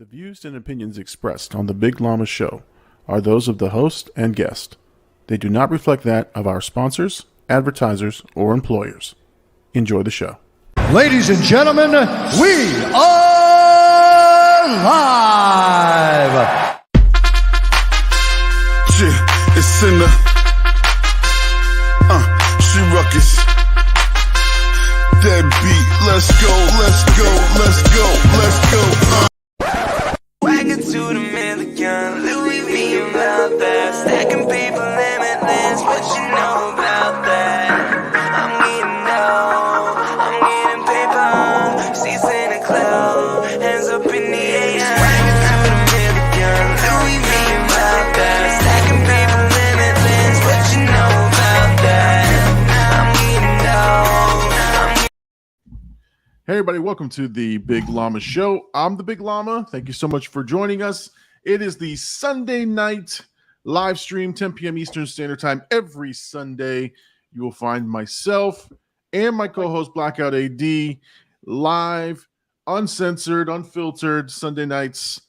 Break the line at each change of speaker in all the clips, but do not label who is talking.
views and opinions expressed on the Big Llama Show are those of the host and guest. They do not reflect that of our sponsors, advertisers, or employers. Enjoy the show.
Ladies and gentlemen, we are live.
It's in the she ruckus. That beat, let's go, let's go, let's go, let's go.
Wagon to the million, Louis V about that. Stacking paper limitless, what you know about that? I'm getting paper, seats in the cloud, hands up in the air. Wagon to the million, Louis V about that. Stacking paper limitless, what you know about that?
Hey everybody, welcome to the Big Llama Show. I'm the Big Llama. Thank you so much for joining us. It is the Sunday night live stream, 10 p.m. Eastern Standard Time. Every Sunday, you will find myself and my co-host Blackout AD live, uncensored, unfiltered Sunday nights.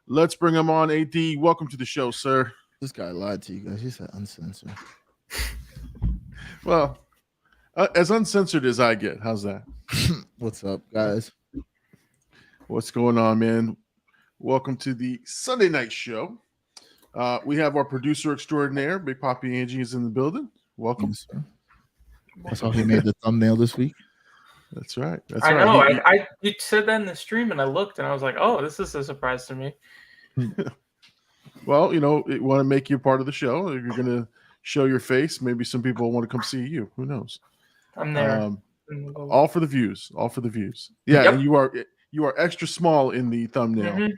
Let's bring him on. AD, welcome to the show, sir.
This guy lied to you guys. He said uncensored.
Well, as uncensored as I get. How's that?
What's up, guys?
What's going on, man? Welcome to the Sunday night show. We have our producer extraordinaire, Big Poppy Angie, is in the building. Welcome.
Yes, sir. I saw he made the thumbnail this week.
That's right. That's
I
right.
know. You said that in the stream, and I looked, and I was like, "Oh, this is a surprise to me."
Well, you know, we want to make you part of the show. If you're going to show your face, maybe some people want to come see you. Who knows?
I'm there.
All for the views. All for the views. Yeah,
Yep.
and you are extra small in the thumbnail.
Mhm.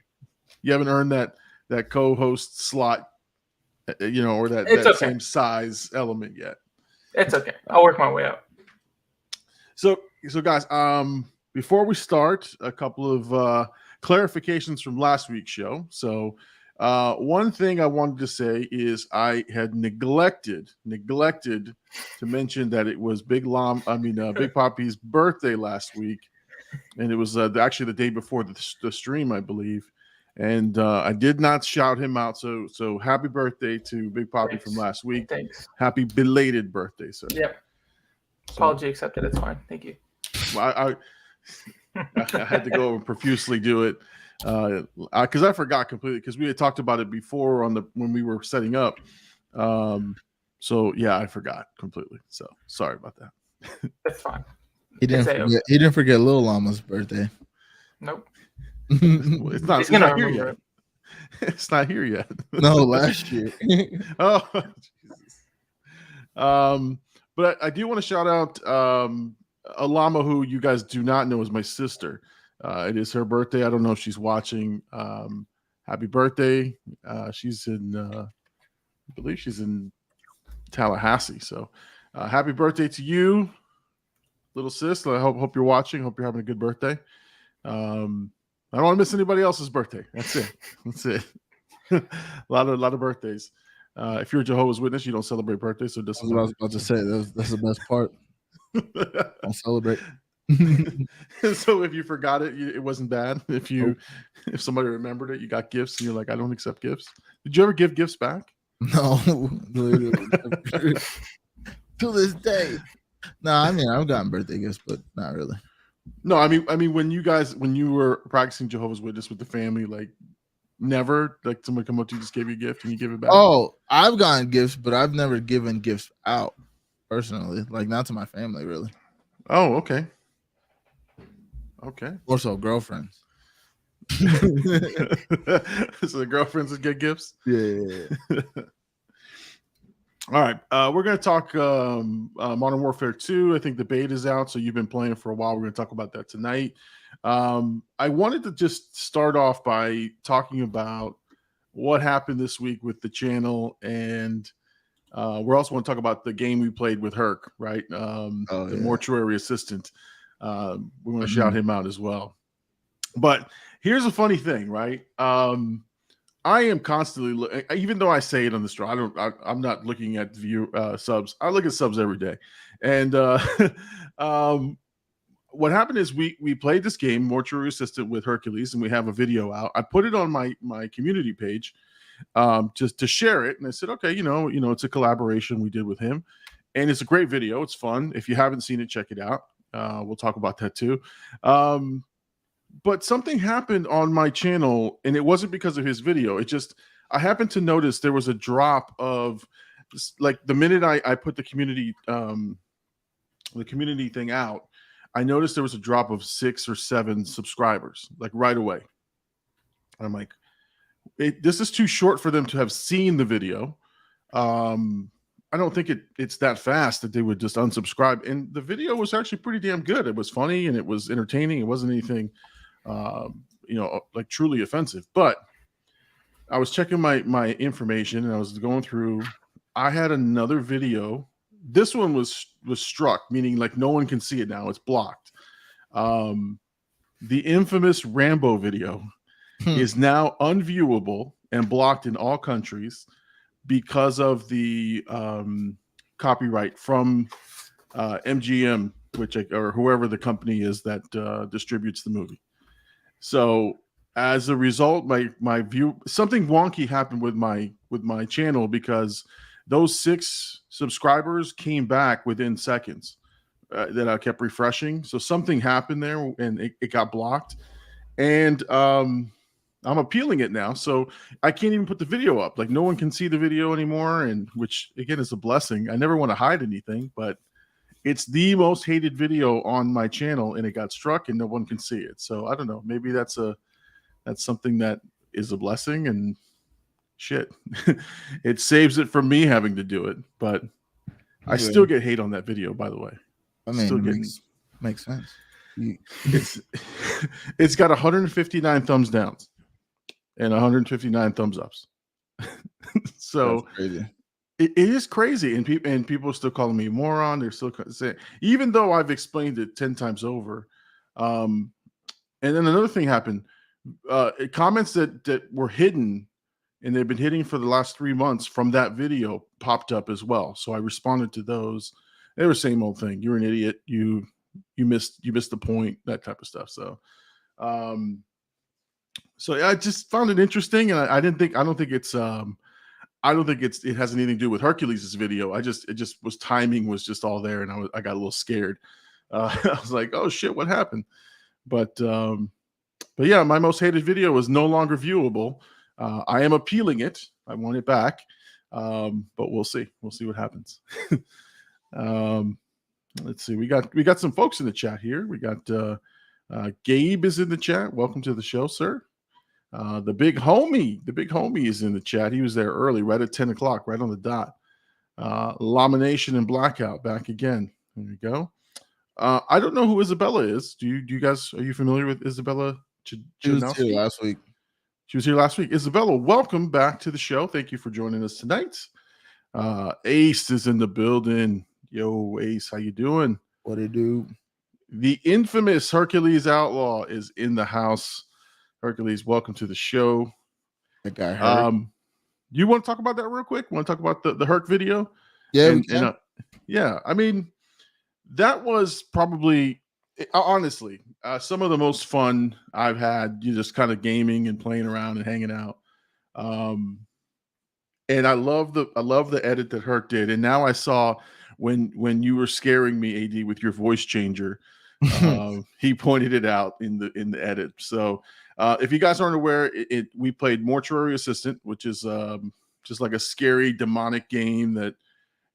You haven't earned that co-host slot, or that
It's okay.
same size element yet.
It's okay. I'll work my way up.
So guys, before we start, a couple of clarifications from last week's show. So one thing I wanted to say is I had neglected to mention that it was Big Poppy's birthday last week, and it was actually the day before the stream, I believe. And I did not shout him out. So happy birthday to Big Poppy from last week.
Thanks.
Happy belated birthday, sir.
Yep. Apology accepted. It's fine. Thank you.
Well, I had to go and profusely do it because I forgot completely, because we had talked about it before when we were setting up. So yeah, I forgot completely. So sorry about that.
That's fine.
He didn't forget Lil Llama's birthday.
Nope.
It's not
He's gonna
here
remember
yet. It's not here yet.
No, last year.
Oh, Jesus. But I do want to shout out a llama who you guys do not know is my sister. It is her birthday. I don't know if she's watching. Happy birthday. She's in, I believe she's in Tallahassee. So happy birthday to you, little sis. I hope you're watching. Hope you're having a good birthday. I don't want to miss anybody else's birthday. That's it. a lot of birthdays. If you're a Jehovah's Witness, you don't celebrate birthdays. So this
That's what I was about to say. That's the best part. I'll celebrate.
So if you forgot it, it wasn't bad. If somebody remembered it, you got gifts, and you're like, I don't accept gifts. Did you ever give gifts back?
No, to this day. No, I mean I've gotten birthday gifts, but not really.
No, I mean when you were practicing Jehovah's Witness with the family, like never, like someone come up to you, just gave you a gift and you give it back.
Oh, I've gotten gifts, but I've never given gifts out personally, like not to my family really.
Oh, okay.
More so girlfriends.
So the girlfriends would get gifts.
Yeah.
All right, we're going to talk Modern Warfare 2. I think the beta is out, so you've been playing for a while. We're going to talk about that tonight. I wanted to just start off by talking about what happened this week with the channel, and we're also going to talk about the game we played with Herc, right? The mortuary assistant. We want to shout him out as well. But here's a funny thing, right? I am constantly, even though I say it on the stream, I'm not looking at subs. I look at subs every day, and what happened is we played this game, Mortuary Assistant, with Hercules, and we have a video out. I put it on my community page, just to share it, and I said, okay, it's a collaboration we did with him, and it's a great video. It's fun. If you haven't seen it, check it out. We'll talk about that too. But something happened on my channel, and it wasn't because of his video. I happened to notice there was a drop of, like, the minute I put the community thing out, I noticed there was a drop of 6 or 7 subscribers, like, right away. And I'm like, this is too short for them to have seen the video. I don't think it's that fast that they would just unsubscribe. And the video was actually pretty damn good. It was funny and it was entertaining. It wasn't anything, like, truly offensive. But I was checking my information and I was going through. I had another video. This one was struck, meaning, like, no one can see it now. It's blocked. The infamous Rambo video is now unviewable and blocked in all countries because of the copyright from MGM, or whoever the company is that distributes the movie. So as a result, my view, something wonky happened with my channel, because those 6 subscribers came back within seconds that I kept refreshing. So something happened there and it got blocked. And I'm appealing it now. So I can't even put the video up. Like, no one can see the video anymore. And which, again, is a blessing. I never want to hide anything, but it's the most hated video on my channel, and it got struck and no one can see it. So I don't know. Maybe that's something that is a blessing, and shit. It saves it from me having to do it. But I still get hate on that video, by the way.
I mean, it makes sense.
It's got 159 thumbs downs and 159 thumbs ups. So it is crazy, and people are still calling me a moron. They're still saying, even though I've explained it 10 times over. And then another thing happened. Comments that were hidden, and they've been hitting for the last 3 months from that video, popped up as well. So I responded to those. They were same old thing. You're an idiot. You missed the point, that type of stuff. So, I just found it interesting, and I don't think it has anything to do with Hercules' video. It just was, timing was just all there, and I got a little scared. I was like, oh shit, what happened? But yeah, my most hated video is no longer viewable. I am appealing it. I want it back. But we'll see. We'll see what happens. Let's see. We got some folks in the chat here. We got Gabe is in the chat. Welcome to the show, sir. The big homie is in the chat. He was there early, right at 10 o'clock, right on the dot. Llama Nation and Blackout back again. There you go. I don't know who Isabella is. Do you guys, are you familiar with Isabella?
She was here last week.
She was here last week. Isabella, welcome back to the show. Thank you for joining us tonight. Ace is in the building. Yo, Ace, how you doing?
What it do?
The infamous Hercules Outlaw is in the house. Hercules, welcome to the show.
That guy hurt.
You want to talk about that real quick? Want to talk about the Herc video?
Yeah,
yeah. I mean, that was probably, honestly, some of the most fun I've had. You just kind of gaming and playing around and hanging out. And I love the edit that Herc did. And now I saw when you were scaring me, AD, with your voice changer. He pointed it out in the edit. So if you guys aren't aware, we played Mortuary Assistant, which is just like a scary demonic game that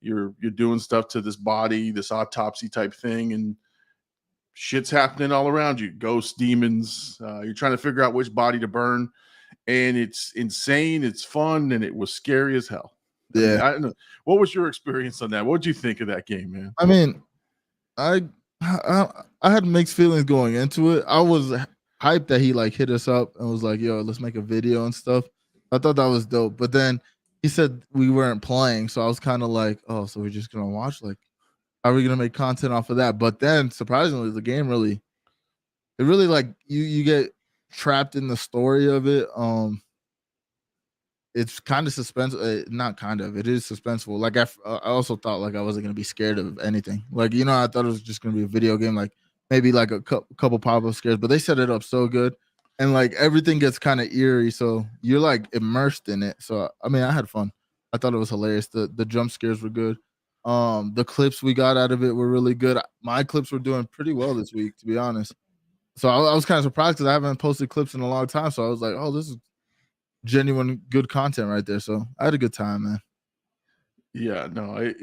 you're doing stuff to this body, this autopsy type thing, and shit's happening all around you. Ghosts, demons. You're trying to figure out which body to burn, and it's insane. It's fun, and it was scary as hell.
Yeah.
I don't know. What was your experience on that? What did you think of that game, man?
I mean, I had mixed feelings going into it. I was hyped that he like hit us up and was like, yo, let's make a video and stuff. I thought that was dope. But then he said we weren't playing. So I was kind of like, oh, so we're just going to watch? Like, are we going to make content off of that? But then surprisingly, the game really like you get trapped in the story of it. It's kind of suspenseful. Not kind of. It is suspenseful. Like I also thought like I wasn't gonna be scared of anything. Like, I thought it was just gonna be a video game. Like maybe like a couple pop-up scares, but they set it up so good. And like everything gets kind of eerie, so you're like immersed in it. So I mean, I had fun. I thought it was hilarious. The jump scares were good. The clips we got out of it were really good. My clips were doing pretty well this week, to be honest. So I was kind of surprised because I haven't posted clips in a long time. So I was like, oh, this is genuine good content right there. So I had a good time, man.
Yeah, no,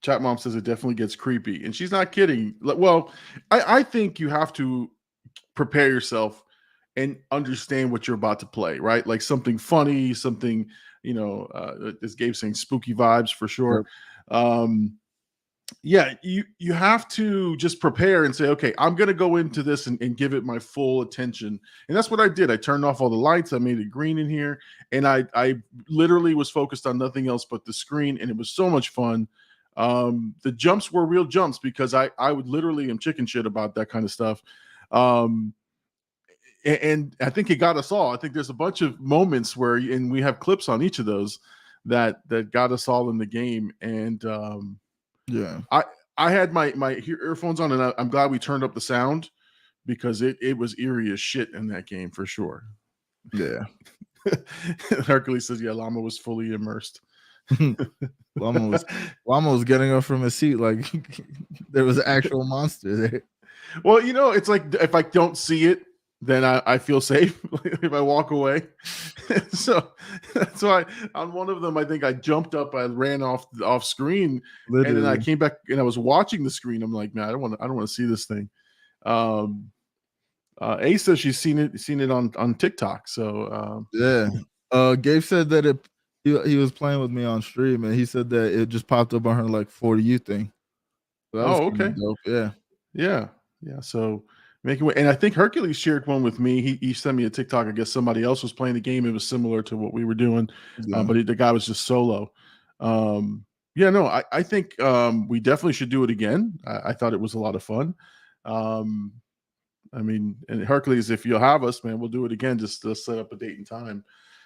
Chat Mom says it definitely gets creepy, and she's not kidding. Well, I think you have to prepare yourself and understand what you're about to play, right? Like something funny, something, as Gabe's saying, spooky vibes for sure. Um, yeah, you have to just prepare and say, okay, I'm gonna go into this and give it my full attention. And that's what I did. I turned off all the lights, I made it green in here, and I literally was focused on nothing else but the screen, and it was so much fun. The jumps were real jumps because I would literally am chicken shit about that kind of stuff. And I think it got us all. I think there's a bunch of moments where, and we have clips on each of those that got us all in the game. And
yeah,
I had my earphones on, and I'm glad we turned up the sound because it was eerie as shit in that game for sure.
Yeah.
Hercules says, yeah, Llama was fully immersed.
Llama was getting up from his seat like there was an actual monster there.
Well, it's like if I don't see it, then I feel safe if I walk away. So that's why on one of them, I think I jumped up, I ran off screen, literally. And then I came back and I was watching the screen. I'm like, man, I don't want to see this thing. A says she's seen it on TikTok. So
yeah. Gabe said that he was playing with me on stream, and he said that it just popped up on her like For You thing. So that was
okay.
Dope. Yeah.
So making way, and I think Hercules shared one with me. He sent me a TikTok. I guess somebody else was playing the game. It was similar to what we were doing, but the guy was just solo. I think we definitely should do it again. I thought it was a lot of fun. I mean, and Hercules, if you'll have us, man, we'll do it again. Just to set up a date and time.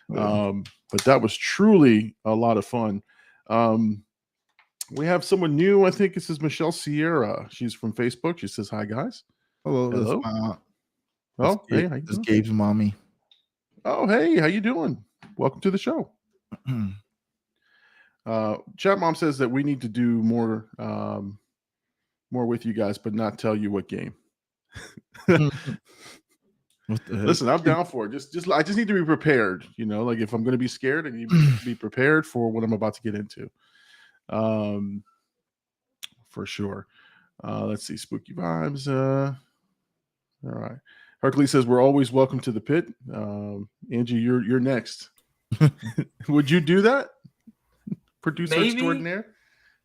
But that was truly a lot of fun. We have someone new. I think this is Michelle Sierra. She's from Facebook. She says, hi, guys.
Hello.
Hey,
this is Gabe's mommy.
Oh, hey, how you doing? Welcome to the show. Chat Mom says that we need to do more with you guys, but not tell you what game. Listen, I'm down for it. I just need to be prepared. Like if I'm going to be scared, I need to be prepared for what I'm about to get into. For sure. Let's see, spooky vibes. All right. Hercules says we're always welcome to the pit. Angie, you're next. Would you do that? Producer extraordinaire?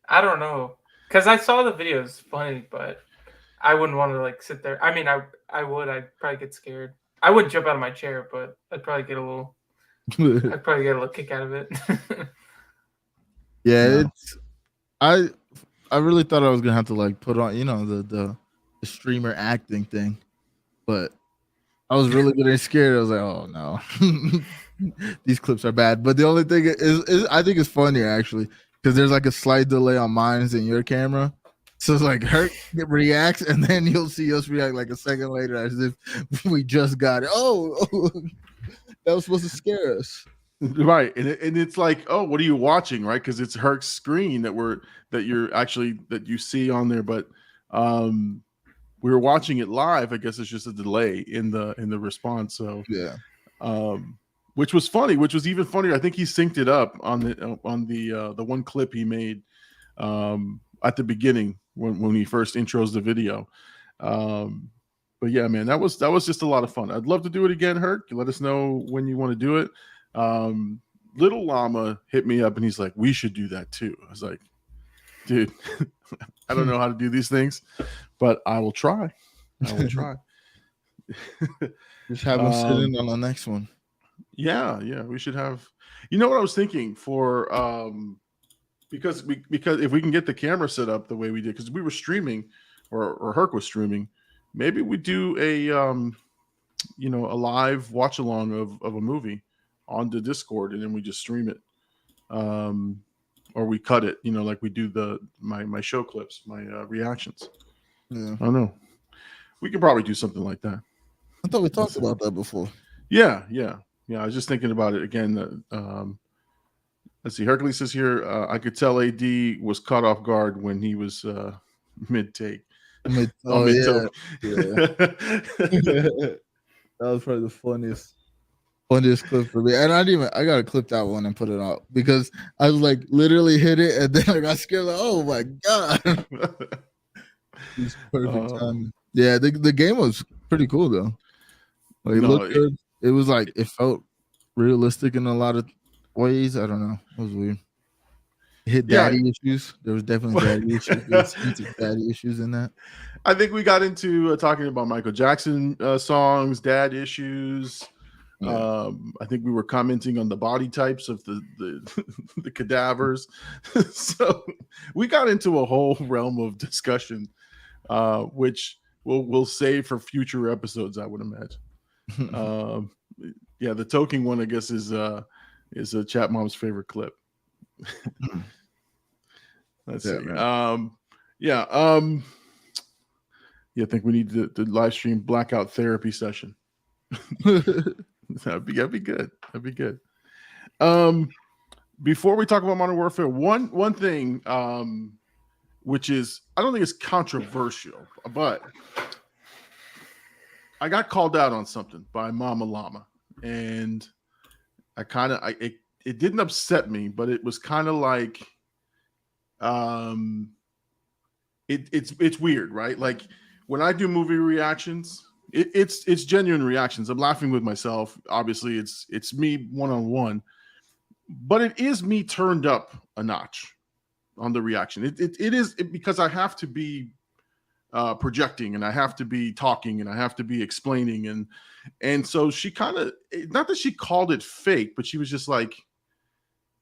I don't know. Because I saw the video. It's funny, but I wouldn't want to like sit there. I mean, I would. I'd probably get scared. I wouldn't jump out of my chair, but I'd probably get a little kick out of it.
Yeah, I really thought I was gonna have to like put on, the streamer acting thing, but I was really getting scared. I was like, oh no, these clips are bad. But the only thing is I think it's funnier actually because there's like a slight delay on mine and your camera. So it's like Herc reacts, and then you'll see us react like a second later as if we just got it. Oh, that was supposed to scare us.
Right. And it's like, oh, what are you watching? Right. Because it's Herc's screen that you see on there. But we were watching it live. I guess it's just a delay in the response. So
yeah.
Which was funny, which was even funnier. I think he synced it up on the one clip he made at the beginning when he first intros the video. But yeah, man, that was just a lot of fun. I'd love to do it again, Herc. Let us know when you want to do it. Little Llama hit me up and he's like, we should do that too. I was like, dude, I don't know how to do these things, but I will try. Just
have him sit in on the next one.
Yeah, we should have. You know what I was thinking for because if we can get the camera set up the way we did, because we were streaming or Herc was streaming, maybe we do a live watch along of a movie on the Discord, and then we just stream it, or we cut it, like we do my show clips, my reactions.
Yeah,
I don't know. We could probably do something like that.
I thought we talked about that before.
Yeah. I was just thinking about it again. Let's see. Hercules says here, I could tell AD was caught off guard when he was mid take.
Oh yeah. That was probably the funniest clip for me. And I gotta clip that one and put it out because I was like literally hit it and then I got scared, like, oh my god. It's perfect timing. Yeah, the game was pretty cool though. Like, it looked good. It was like it felt realistic in a lot of ways. I don't know. It was weird. It hit daddy issues. There was definitely daddy issues. There was daddy issues in that.
I think we got into talking about Michael Jackson songs, dad issues. Yeah. I think we were commenting on the body types of the the cadavers. So we got into a whole realm of discussion, which we'll save for future episodes, I would imagine. Yeah, the toking one, I guess, is a Chat Mom's favorite clip. Let's see. Yeah, I think we need to live stream blackout therapy session. That'd be good. That'd be good. Before we talk about Modern Warfare, one thing, which is, I don't think it's controversial, but I got called out on something by Mama Llama, and it didn't upset me, but it was kind of like, it's weird, right? Like when I do movie reactions, it's genuine reactions. I'm laughing with myself. Obviously, it's me one-on-one, but it is me turned up a notch on the reaction. It is because I have to be projecting, and I have to be talking, and I have to be explaining, and so she kind of, not that she called it fake, but she was just like,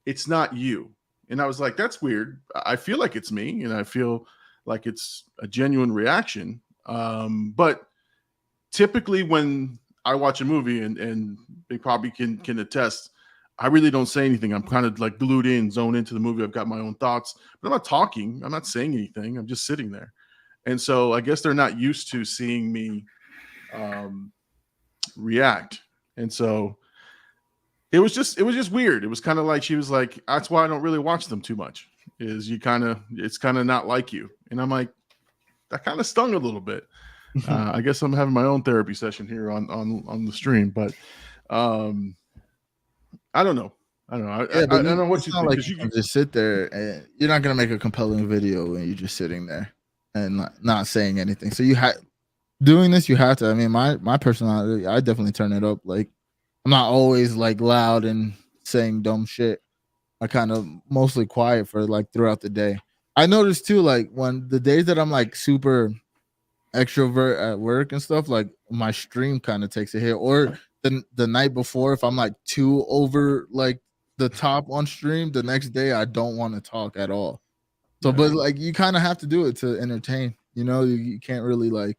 it's not you. And I was like, that's weird. I feel like it's me, and I feel like it's a genuine reaction. But typically when I watch a movie, and they probably can attest, I really don't say anything. I'm kind of like glued in, zoned into the movie. I've got my own thoughts, but I'm not talking. I'm not saying anything. I'm just sitting there. And so I guess they're not used to seeing me react. And so it was just weird. It was kind of like, she was like, that's why I don't really watch them too much, is it's kind of not like you. And I'm like, that kind of stung a little bit. I guess I'm having my own therapy session here on the stream, but I don't know. I don't know what you think.
Like you can just sit there, and you're not gonna make a compelling video when you're just sitting there and not saying anything. So you doing this, you have to. I mean, my personality, I definitely turn it up. Like, I'm not always like loud and saying dumb shit. I kind of mostly quiet for like throughout the day. I noticed too, like when the days that I'm like super extrovert at work and stuff, like my stream kind of takes a hit, or the night before, if I'm like too over like the top on stream, the next day I don't want to talk at all. So, yeah. But like you kind of have to do it to entertain, you can't really like,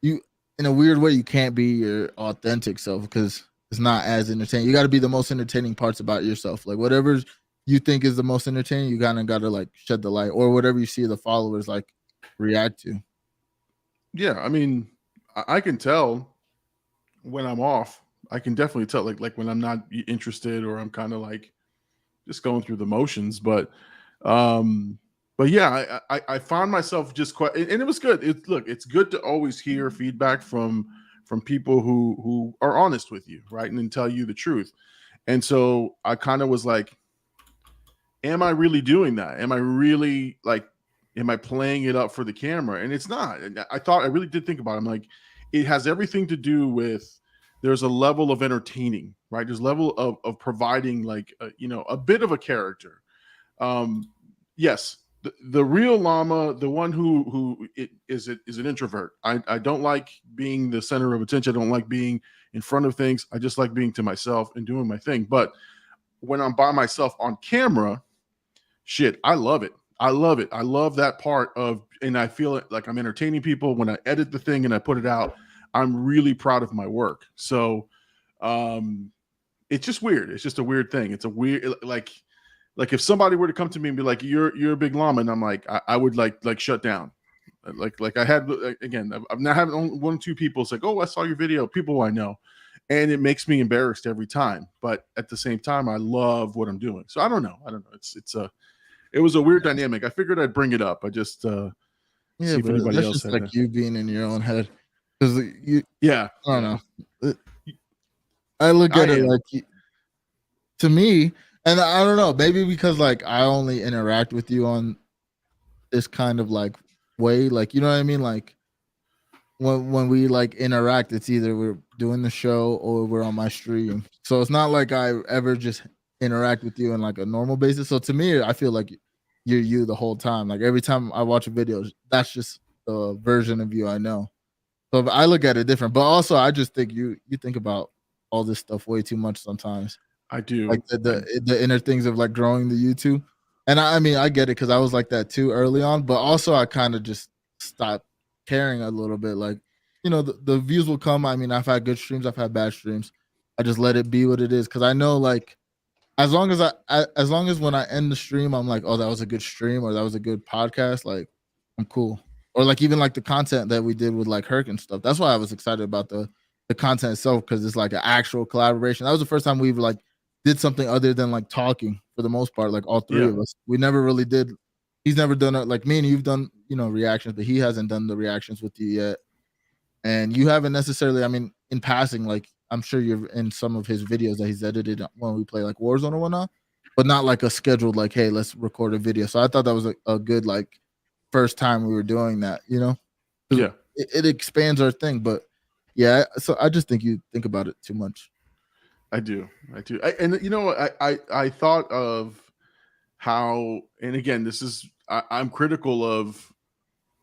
you in a weird way, you can't be your authentic self because it's not as entertaining. You got to be the most entertaining parts about yourself. Like whatever you think is the most entertaining, you kind of got to like shed the light, or whatever you see the followers like react to.
Yeah, I mean, I can tell when I'm off. I can definitely tell, like when I'm not interested, or I'm kind of like just going through the motions. But yeah, I found myself just quite, and it was good. It's good to always hear feedback from people who are honest with you, right, and then tell you the truth. And so I kind of was like, am I really doing that? Am I really like, am I playing it up for the camera? And it's not. And I really did think about it. I'm like, it has everything to do with, there's a level of entertaining, right? There's a level of providing like, a bit of a character. Yes, the real Llama, the one who is an introvert. I don't like being the center of attention. I don't like being in front of things. I just like being to myself and doing my thing. But when I'm by myself on camera, shit, I love it. I love it. I love that part of, and I feel like I'm entertaining people when I edit the thing and I put it out. I'm really proud of my work. So it's just weird. It's just a weird thing. It's a weird, like if somebody were to come to me and be like, you're a big Llama, and I'm like, I would like shut down. Like I had again, I've now having only 1 or 2 people say, "Oh, I saw your video." People I know, and it makes me embarrassed every time. But at the same time, I love what I'm doing. So I don't know. It was a weird dynamic. I figured I'd bring it up. I just
Yeah,
see if
but
anybody
that's
else
just
had
like
that.
you being in your own head. Because
Yeah,
I don't know. I look
I
at it
am.
like to me, and I don't know, maybe because like I only interact with you on this kind of like way, like you know what I mean, like when we like interact, it's either we're doing the show or we're on my stream. So it's not like I ever just interact with you on like a normal basis. So to me, I feel like you're you the whole time. Like every time I watch a video, that's just the version of you I know. So I look at it different. But also I just think you think about all this stuff way too much sometimes.
I
Like
do.
the inner things of like growing the YouTube. And I mean I get it because I was like that too early on, but also I kind of just stopped caring a little bit. Like, you know, the views will come. I mean, I've had good streams, I've had bad streams. I just let it be what it is because I know like as long as when I end the stream, I'm like, oh, that was a good stream or that was a good podcast, like I'm cool. Or like even like the content that we did with like Herc and stuff. That's why I was excited about the content itself because it's like an actual collaboration. That was the first time we've like did something other than like talking for the most part, like all three
Yeah.
of us. We never really did. He's never done it like me and you've done, you know, reactions, but he hasn't done the reactions with you yet. And you haven't necessarily, I mean, in passing, like I'm sure you're in some of his videos that he's edited when we play like Warzone or whatnot, but not like a scheduled, like, hey, let's record a video. So I thought that was a good like first time we were doing that, you know? 'Cause
Yeah.
it expands our thing, but yeah, so I just think you think about it too much.
I do. And you know what? I thought of how, and again, this is I'm critical of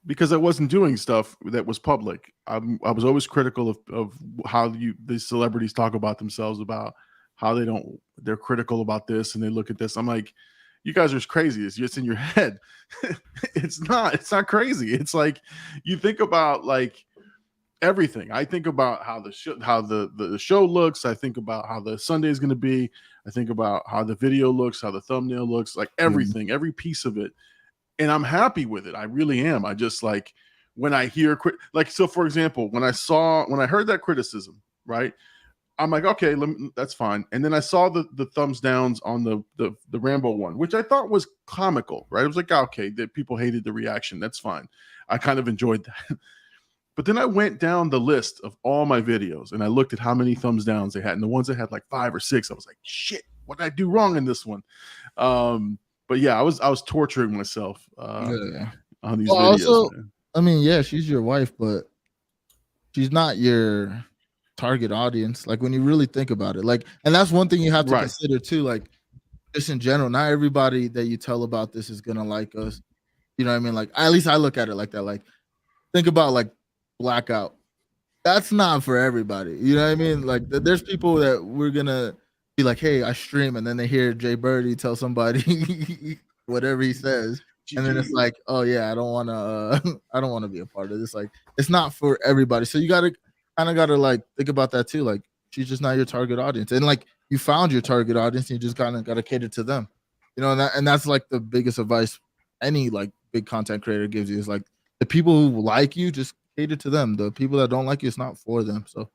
because I wasn't doing stuff that was public. I was always critical of how these celebrities talk about themselves, about how they're critical about this and they look at this. I'm like, you guys are crazy. It's just in your head. It's not crazy. It's like you think about like everything. I think about how the show looks. I think about how the Sunday is going to be. I think about how the video looks, how the thumbnail looks, like everything, every piece of it. And I'm happy with it. I really am. I just like when I hear like, so for example, when I heard that criticism, right? I'm like, okay, that's fine. And then I saw the thumbs downs on the Rambo one, which I thought was comical, right? It was like, okay, that people hated the reaction. That's fine. I kind of enjoyed that. But then I went down the list of all my videos and I looked at how many thumbs downs they had. And the ones that had like 5 or 6, I was like, shit, what did I do wrong in this one? But yeah, I was torturing myself
Yeah.
on these
Well,
videos.
also,
Man.
I mean, yeah, she's your wife, but she's not your target audience. Like when you really think about it, like, and that's one thing you have to
Right.
consider too. Like, just in general, not everybody that you tell about this is gonna like us. You know what I mean? Like, at least I look at it like that. Like, think about like Blackout. That's not for everybody. You know what I mean? Like, there's people that we're gonna be like, hey, I stream, and then they hear Jay Birdie tell somebody whatever he says, and then it's like, oh yeah, I don't want to I don't want to be a part of this. Like, it's not for everybody. So you gotta like think about that too. Like, she's just not your target audience, and like you found your target audience, and you just kind of gotta cater to them. You know, and that's like the biggest advice any like big content creator gives you is like the people who like you, just cater to them. The people that don't like you, it's not for them. So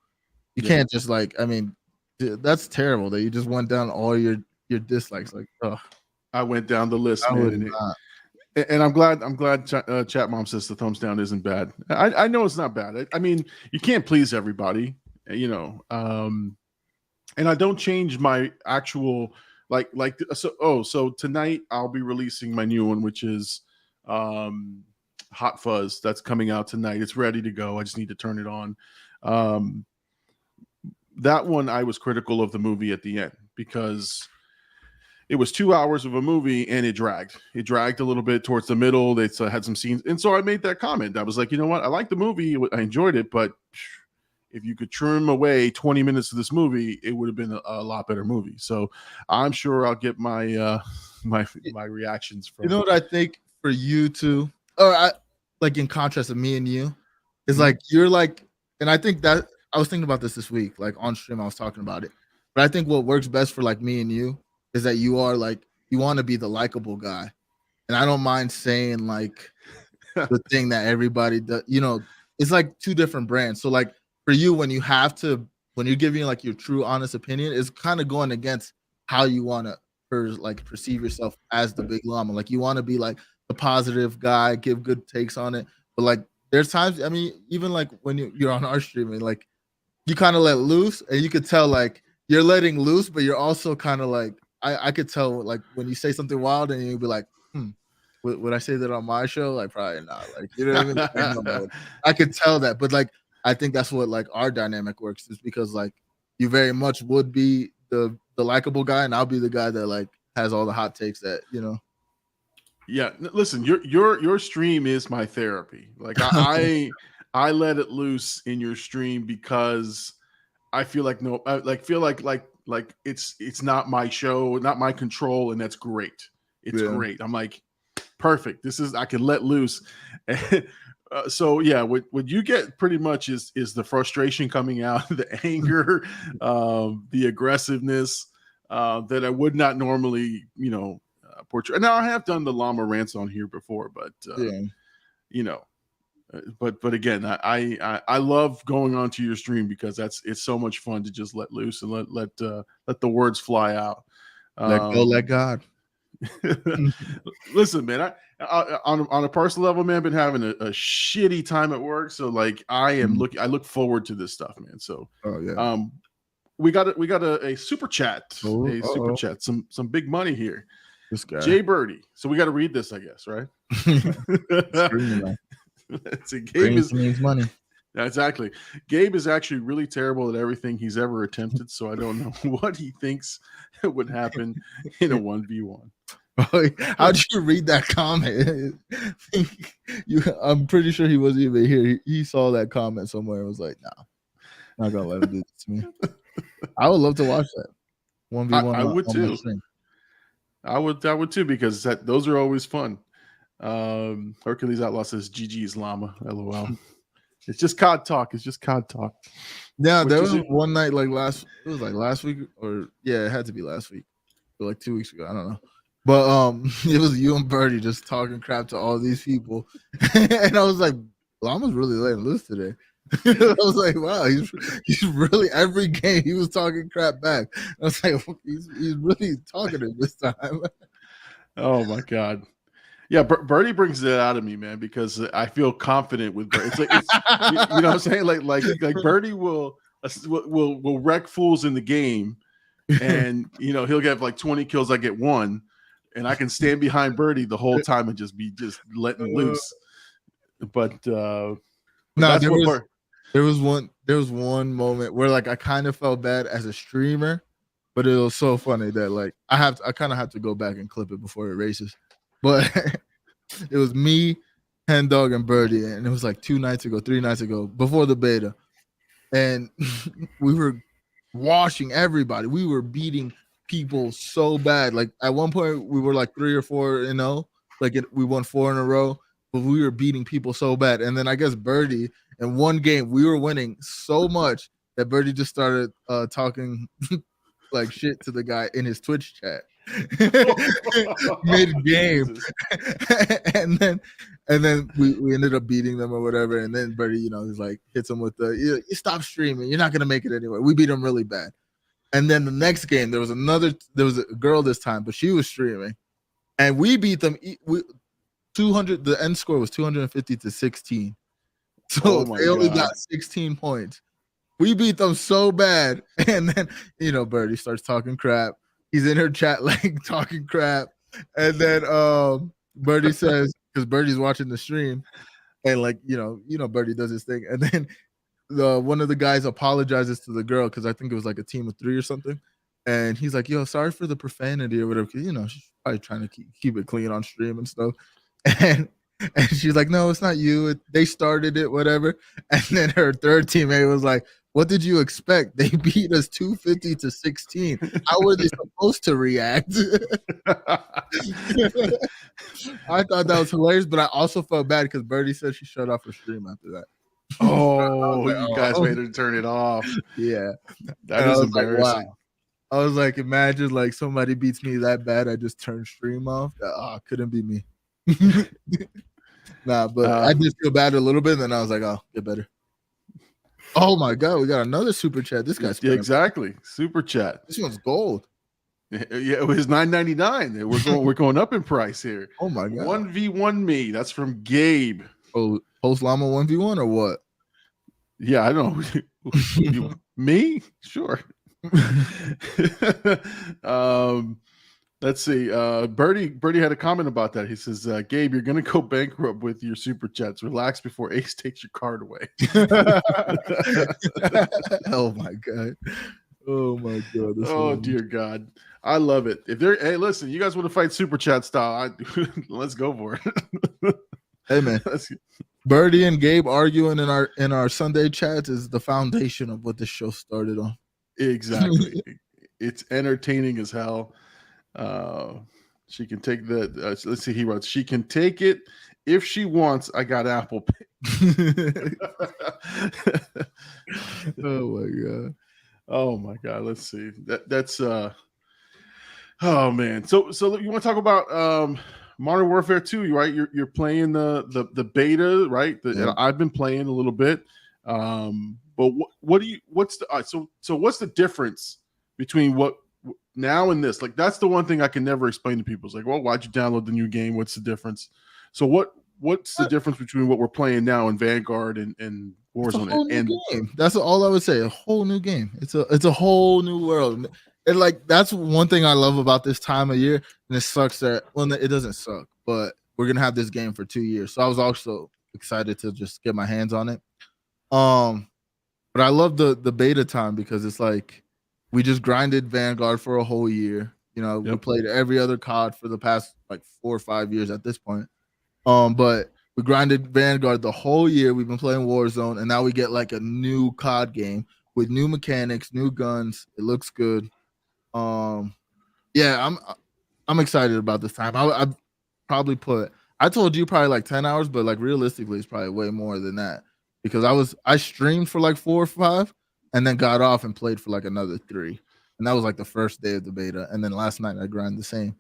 you can't just like, I mean, that's terrible that you just went down all your dislikes. Like, oh,
I went down the list,
I
man,
would
and
not.
and I'm glad Chat Mom says the thumbs down isn't bad. I know it's not bad. I mean, you can't please everybody, you know. And I don't change my actual so tonight I'll be releasing my new one, which is Hot Fuzz. That's coming out tonight. It's ready to go. I just need to turn it on. That one I was critical of the movie at the end because it was 2 hours of a movie and it dragged. It dragged a little bit towards the middle. They had some scenes. And so I made that comment. I was like, you know what? I like the movie. I enjoyed it, but if you could trim away 20 minutes of this movie, it would have been a lot better movie. So I'm sure I'll get my my reactions from.
You know what I think for you too, or I like in contrast of me and you, is like you're like, and I think that I was thinking about this week, like on stream, I was talking about it. But I think what works best for like me and you is that you are like you want to be the likable guy, and I don't mind saying like the thing that everybody does. You know, it's like two different brands. So like for you, when you're giving like your true honest opinion, it's kind of going against how you want to perceive yourself as the big llama. Like you want to be like the positive guy, give good takes on it. But like there's times, I mean, even like when you're on our streaming, like you kind of let loose, and you could tell like you're letting loose, but you're also kind of like I could tell like when you say something wild, and you'd be like, would I say that on my show? Like probably not. Like you know what I mean? Like, no. I could tell that, but like I think that's what like our dynamic works, is because like you very much would be the likable guy, and I'll be the guy that like has all the hot takes that
Yeah, listen, your stream is my therapy. Like I let it loose in your stream because I feel like it's not my show, not my control, and that's great. It's great. I'm like, perfect. I can let loose. So yeah, what you get pretty much is the frustration coming out, the anger, the aggressiveness that I would not normally, portray. Now I have done the llama rants on here before, but but again, I love going onto your stream because it's so much fun to just let loose and let the words fly out.
Let go, let God.
Listen, man, I on a personal level, man, been having a shitty time at work. So like I look forward to this stuff, man. So we got a super chat, super chat, some big money here.
This guy,
Jay Birdie. So we got to read this, I guess, right? Gabe
means money.
Exactly. Gabe is actually really terrible at everything he's ever attempted, so I don't know what he thinks would happen in a 1v1.
How'd you read that comment? I'm pretty sure he wasn't even here. He saw that comment somewhere and was like, "No, not gonna let him do this to me." I would love to watch that 1v1.
I would too. I would too, because those are always fun. Hercules Outlaw says, "GG's Llama." LOL. It's just COD talk. It's just COD talk.
Yeah, there was one night last week, or it had to be last week, or like 2 weeks ago. I don't know. But it was you and Birdie just talking crap to all these people. And I was like, Llama's really letting loose today. I was like, wow, he's really, every game he was talking crap back. I was like, he's really talkative this time.
Oh my God. Yeah, Birdie brings it out of me, man, because I feel confident with Birdie. It's like you know what I'm saying? Like Birdie will wreck fools in the game, and he'll get like 20 kills, I get 1, and I can stand behind Birdie the whole time and just letting loose. But there
was one moment where like I kind of felt bad as a streamer, but it was so funny that like I kind of have to go back and clip it before it races. But it was me, Hen Dog, and Birdie, and it was like 3 nights ago, before the beta. And we were washing everybody. We were beating people so bad. Like at one point, we were like 3 or 4-0. We won 4 in a row, but we were beating people so bad. And then I guess Birdie, in one game, we were winning so much that Birdie just started talking like shit to the guy in his Twitch chat. Mid game. and then we ended up beating them or whatever, and then Birdie he's like hits him with you stop streaming, you're not gonna make it anyway. We beat him really bad. And then the next game there was a girl this time, but she was streaming, and we beat them. 200, the end score was 250-16, so they only got 16 points. We beat them so bad, and then Birdie starts talking crap. He's in her chat like talking crap, and then Birdie says, because Birdie's watching the stream, and like Birdie does his thing, and then one of the guys apologizes to the girl because I think it was like a team of 3 or something, and he's like, "Yo, sorry for the profanity or whatever." She's probably trying to keep it clean on stream and stuff, and she's like, "No, it's not you. They started it, whatever." And then her third teammate was like, "What did you expect? They beat us 250-16. How were they supposed to react?" I thought that was hilarious, but I also felt bad because Birdie said she shut off her stream after that.
Oh, you guys made her turn it off.
Yeah.
That is embarrassing.
Like, wow. I was like, imagine like somebody beats me that bad, I just turn stream off. Couldn't be me. Nah, but I did feel bad a little bit, and then I was like, "Oh, get better." Oh my god, we got another super chat. This guy's
Yeah, exactly. Super chat.
This one's gold.
Yeah, it was $9.99. We're going up in price here.
Oh my god.
1v1 me. That's from Gabe.
Oh, post Llama 1v1 or what?
Yeah, I don't know. Me? Sure. Let's see. Birdie had a comment about that. He says, Gabe, you're gonna go bankrupt with your super chats. Relax before Ace takes your card away.
Oh my god. Oh my god.
Oh dear God. I love it. Hey, listen, you guys want to fight super chat style? Let's go for it.
Hey man. Birdie and Gabe arguing in our Sunday chats is the foundation of what this show started on.
Exactly. It's entertaining as hell. She can take the let's see, he wrote, she can take it if she wants. I got Apple Pay.
Oh my god.
Oh my god. Let's see. That's oh man. So you want to talk about Modern Warfare 2, right? You're playing the beta, right? I've been playing a little bit. But what's the difference between what now and this? Like, that's the one thing I can never explain to people. It's like, well, why'd you download the new game? What's the difference? So what's the difference between what we're playing now in Vanguard and Warzone? And
game. That's all I would say. A whole new game. It's a whole new world. And like, that's one thing I love about this time of year. And it sucks that, well, it doesn't suck, but we're gonna have this game for 2 years. So I was also excited to just get my hands on it. But I love the beta time because it's like we just grinded Vanguard for a whole year. You know, we played every other COD for the past like 4 or 5 years at this point. But we grinded Vanguard the whole year. We've been playing Warzone, and now we get like a new COD game with new mechanics, new guns. It looks good. Yeah, I'm excited about this time. I probably I told you probably like 10 hours, but like realistically, it's probably way more than that because I streamed for like 4 or 5 and then got off and played for like another 3. And that was like the first day of the beta. And then last night I grinded the same.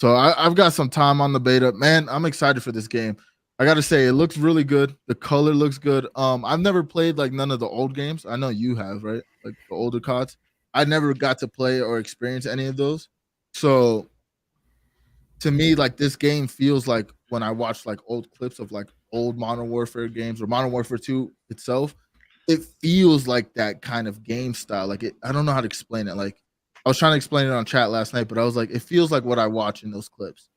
So I've got some time on the beta. Man, I'm excited for this game. I got to say, it looks really good. The color looks good. I've never played like none of the old games. I know you have, right? Like the older CODs. I never got to play or experience any of those. So to me, like this game feels like when I watch like old clips of like old Modern Warfare games or Modern Warfare 2 itself, it feels like that kind of game style. Like I don't know how to explain it. Like I was trying to explain it on chat last night, but I was like, it feels like what I watch in those clips.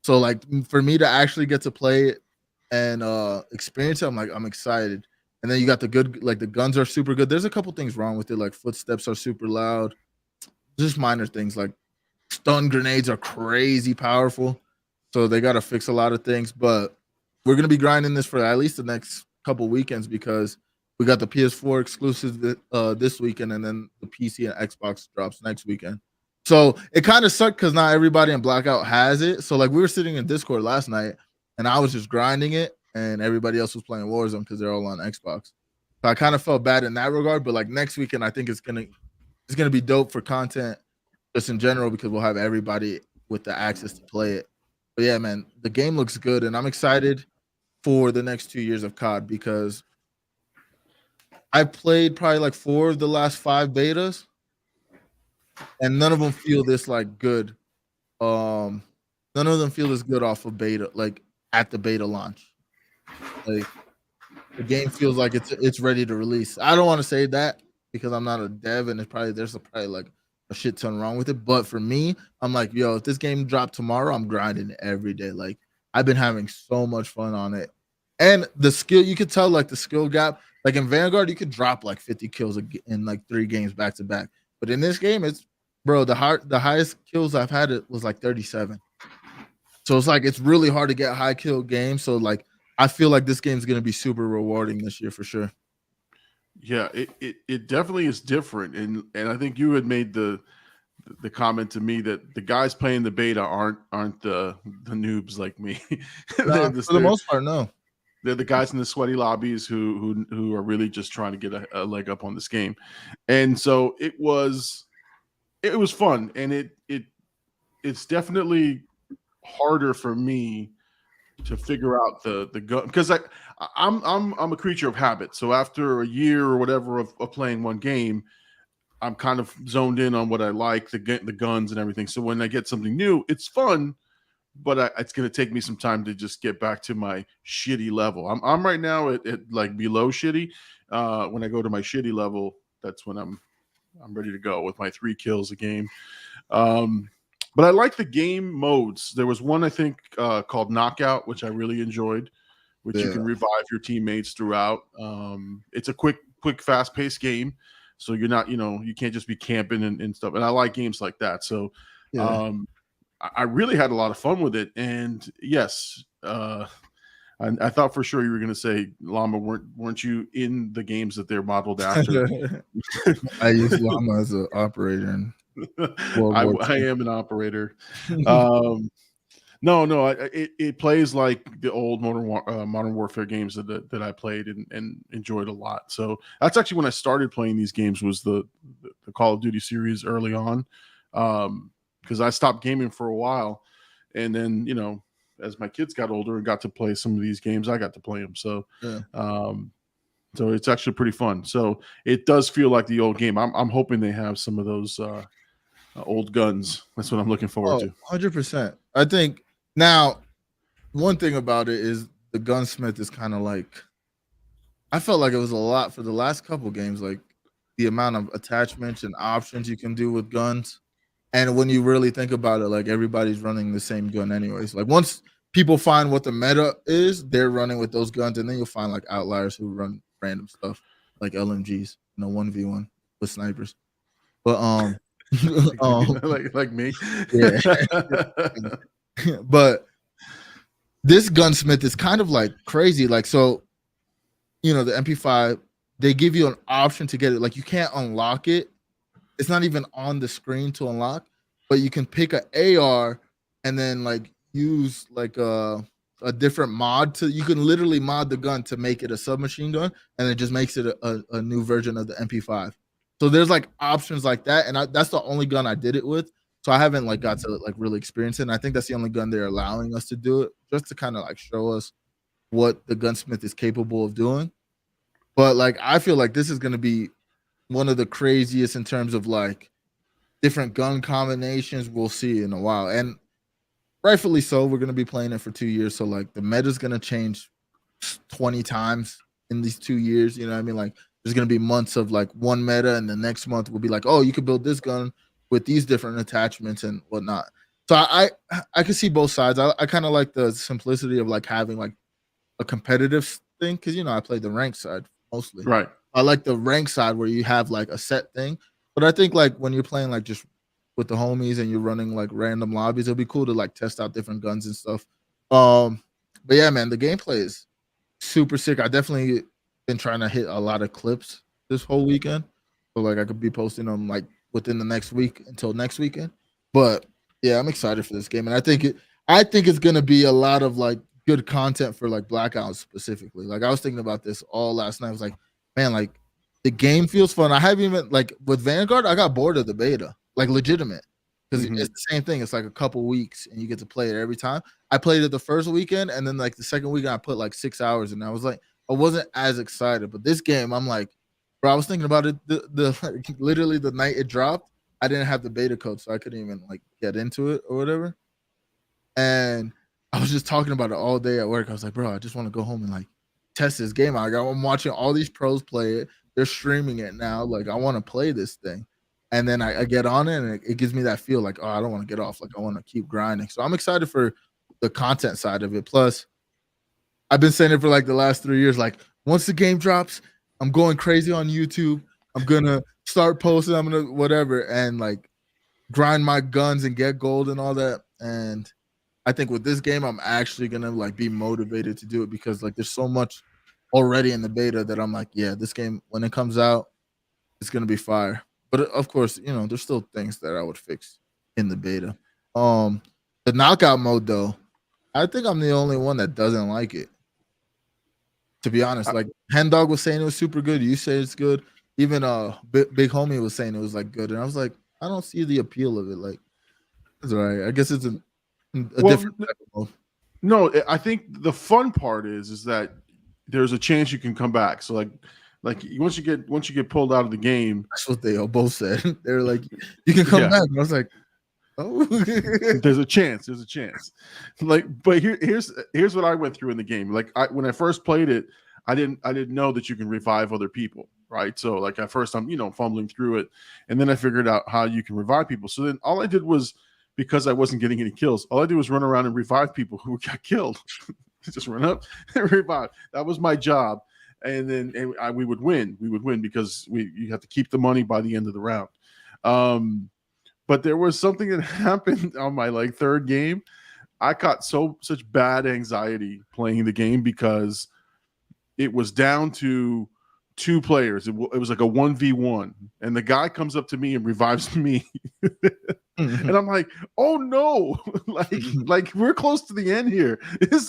So like for me to actually get to play it and experience it, I'm excited. And then you got the good, like the guns are super good. There's a couple things wrong with it, like footsteps are super loud. Just minor things like stun grenades are crazy powerful. So they got to fix a lot of things. But we're gonna be grinding this for at least the next couple weekends because we got the PS4 exclusive this weekend, and then the PC and Xbox drops next weekend. So it kind of sucked because not everybody in Blackout has it. So like we were sitting in Discord last night, and I was just grinding it, and everybody else was playing Warzone because they're all on Xbox. So I kind of felt bad in that regard. But like next weekend, I think it's gonna be dope for content just in general because we'll have everybody with the access to play it. But yeah, man, the game looks good, and I'm excited for the next 2 years of COD because I played probably like 4 of the last 5 betas, and none of them feel this like good. None of them feel as good off of beta, like at the beta launch. Like the game feels like it's ready to release. I don't want to say that because I'm not a dev, and there's probably like a shit ton wrong with it. But for me, I'm like, yo, if this game dropped tomorrow, I'm grinding it every day. Like I've been having so much fun on it, and the skill, you could tell like the skill gap. Like in Vanguard, you could drop like 50 kills in like 3 games back to back. But in this game, it's the highest kills I've had it was like 37. So it's like it's really hard to get high kill games. So like I feel like this game's gonna be super rewarding this year for sure.
Yeah, it definitely is different, and I think you had made the comment to me that the guys playing the beta aren't the noobs like me.
For the most part, no.
They're the guys in the sweaty lobbies who are really just trying to get a leg up on this game, and so it was fun, and it's definitely harder for me to figure out the gun, because I'm a creature of habit. So after a year or whatever of playing one game, I'm kind of zoned in on what I like, the guns and everything. So when I get something new, it's fun, but it's going to take me some time to just get back to my shitty level. I'm right now at like below shitty. When I go to my shitty level, that's when I'm ready to go with my 3 kills a game. But I like the game modes. There was one I think called Knockout, which I really enjoyed, which you can revive your teammates throughout. It's a quick, fast-paced game, so you're not, you can't just be camping and stuff. And I like games like that. So I really had a lot of fun with it. And yes, I thought for sure you were going to say, Llama, weren't you in the games that they're modeled after?
I use Llama as an operator in World War
I
II.
am an operator. No, it plays like the old Modern Warfare games that I played and enjoyed a lot. So that's actually when I started playing these games, was the Call of Duty series early on, because I stopped gaming for a while, and then as my kids got older and got to play some of these games, I got to play them. So so it's actually pretty fun. So it does feel like the old game. I'm hoping they have some of those old guns. That's what I'm looking forward to.
100%. I think now one thing about it is the gunsmith is kind of like, I felt like it was a lot for the last couple games, like the amount of attachments and options you can do with guns. And when you really think about it, like everybody's running the same gun anyways. Like once people find what the meta is, they're running with those guns, and then you'll find like outliers who run random stuff like LMGs, 1v1 with snipers. But
like me.
Yeah. But this gunsmith is kind of like crazy. Like, so the MP5, they give you an option to get it. Like, you can't unlock it. It's not even on the screen to unlock, but you can pick an AR and then like use like a different mod you can literally mod the gun to make it a submachine gun, and it just makes it a new version of the MP5. So there's like options like that, and that's the only gun I did it with. So I haven't like got to like really experience it. And I think that's the only gun they're allowing us to do it, just to kind of like show us what the gunsmith is capable of doing. But like I feel like this is going to be one of the craziest in terms of like different gun combinations we'll see in a while. And rightfully so, we're going to be playing it for 2 years. So like the meta is going to change 20 times in these 2 years. You know what I mean? Like there's going to be months of like one meta, and the next month will be like, oh, you could build this gun with these different attachments and whatnot. So I can see both sides. I kind of like the simplicity of like having like a competitive thing, because I played the ranked side mostly.
Right.
I like the rank side where you have like a set thing. But I think like when you're playing like just with the homies and you're running like random lobbies, it'll be cool to like test out different guns and stuff. But yeah, man, the gameplay is super sick. I definitely been trying to hit a lot of clips this whole weekend. So like I could be posting them like within the next week until next weekend. But yeah, I'm excited for this game. And I think it's gonna be a lot of like good content for like Blackout specifically. Like I was thinking about this all last night. I was like, man, like the game feels fun. I haven't even like with Vanguard, I got bored of the beta, like legitimate, because it's the same thing. It's like a couple weeks and you get to play it every time. I played it the first weekend, and then like the second weekend I put like 6 hours, and I was like, I wasn't as excited. But this game, I'm like, bro, I was thinking about it the literally the night it dropped. I didn't have the beta code, so I couldn't even like get into it or whatever. And I was just talking about it all day at work. I was like, bro, I just want to go home and like test this game out. I'm watching all these pros play it. They're streaming it now. Like, I want to play this thing. And then I get on it, and it gives me that feel like, oh, I don't want to get off. Like, I want to keep grinding. So I'm excited for the content side of it. Plus, I've been saying it for like the last 3 years. Like, once the game drops, I'm going crazy on YouTube. I'm going to start posting. I'm going to whatever. And like grind my guns and get gold and all that. And I think with this game, I'm actually going to like be motivated to do it, because like there's so much already in the beta that I'm like, yeah, this game, when it comes out, it's going to be fire. But of course, there's still things that I would fix in the beta. The knockout mode, though, I think I'm the only one that doesn't like it. To be honest, like Hen Dog was saying it was super good. You say it's good. Even Big Homie was saying it was like good, and I was like, I don't see the appeal of it. Like, it's all right. I guess it's a different type of mode.
No, I think the fun part is that there's a chance you can come back. So like once you get pulled out of the game,
That's what they all both said. They're like, you can come
Yeah.
back. And I was like, oh.
there's a chance. There's a chance. Like, but here's what I went through in the game. Like when I first played it, I didn't know that you can revive other people, right? So like at first I'm fumbling through it, and then I figured out how you can revive people. So then all I did was, because I wasn't getting any kills, all I did was run around and revive people who got killed. Just run up and revive. That was my job. And then we would win. We would win because you have to keep the money by the end of the round. But there was something that happened on my like third game. I got such bad anxiety playing the game because it was down to 2 players. It was like a 1v1, and the guy comes up to me and revives me. And I'm like, oh no, like we're close to the end here.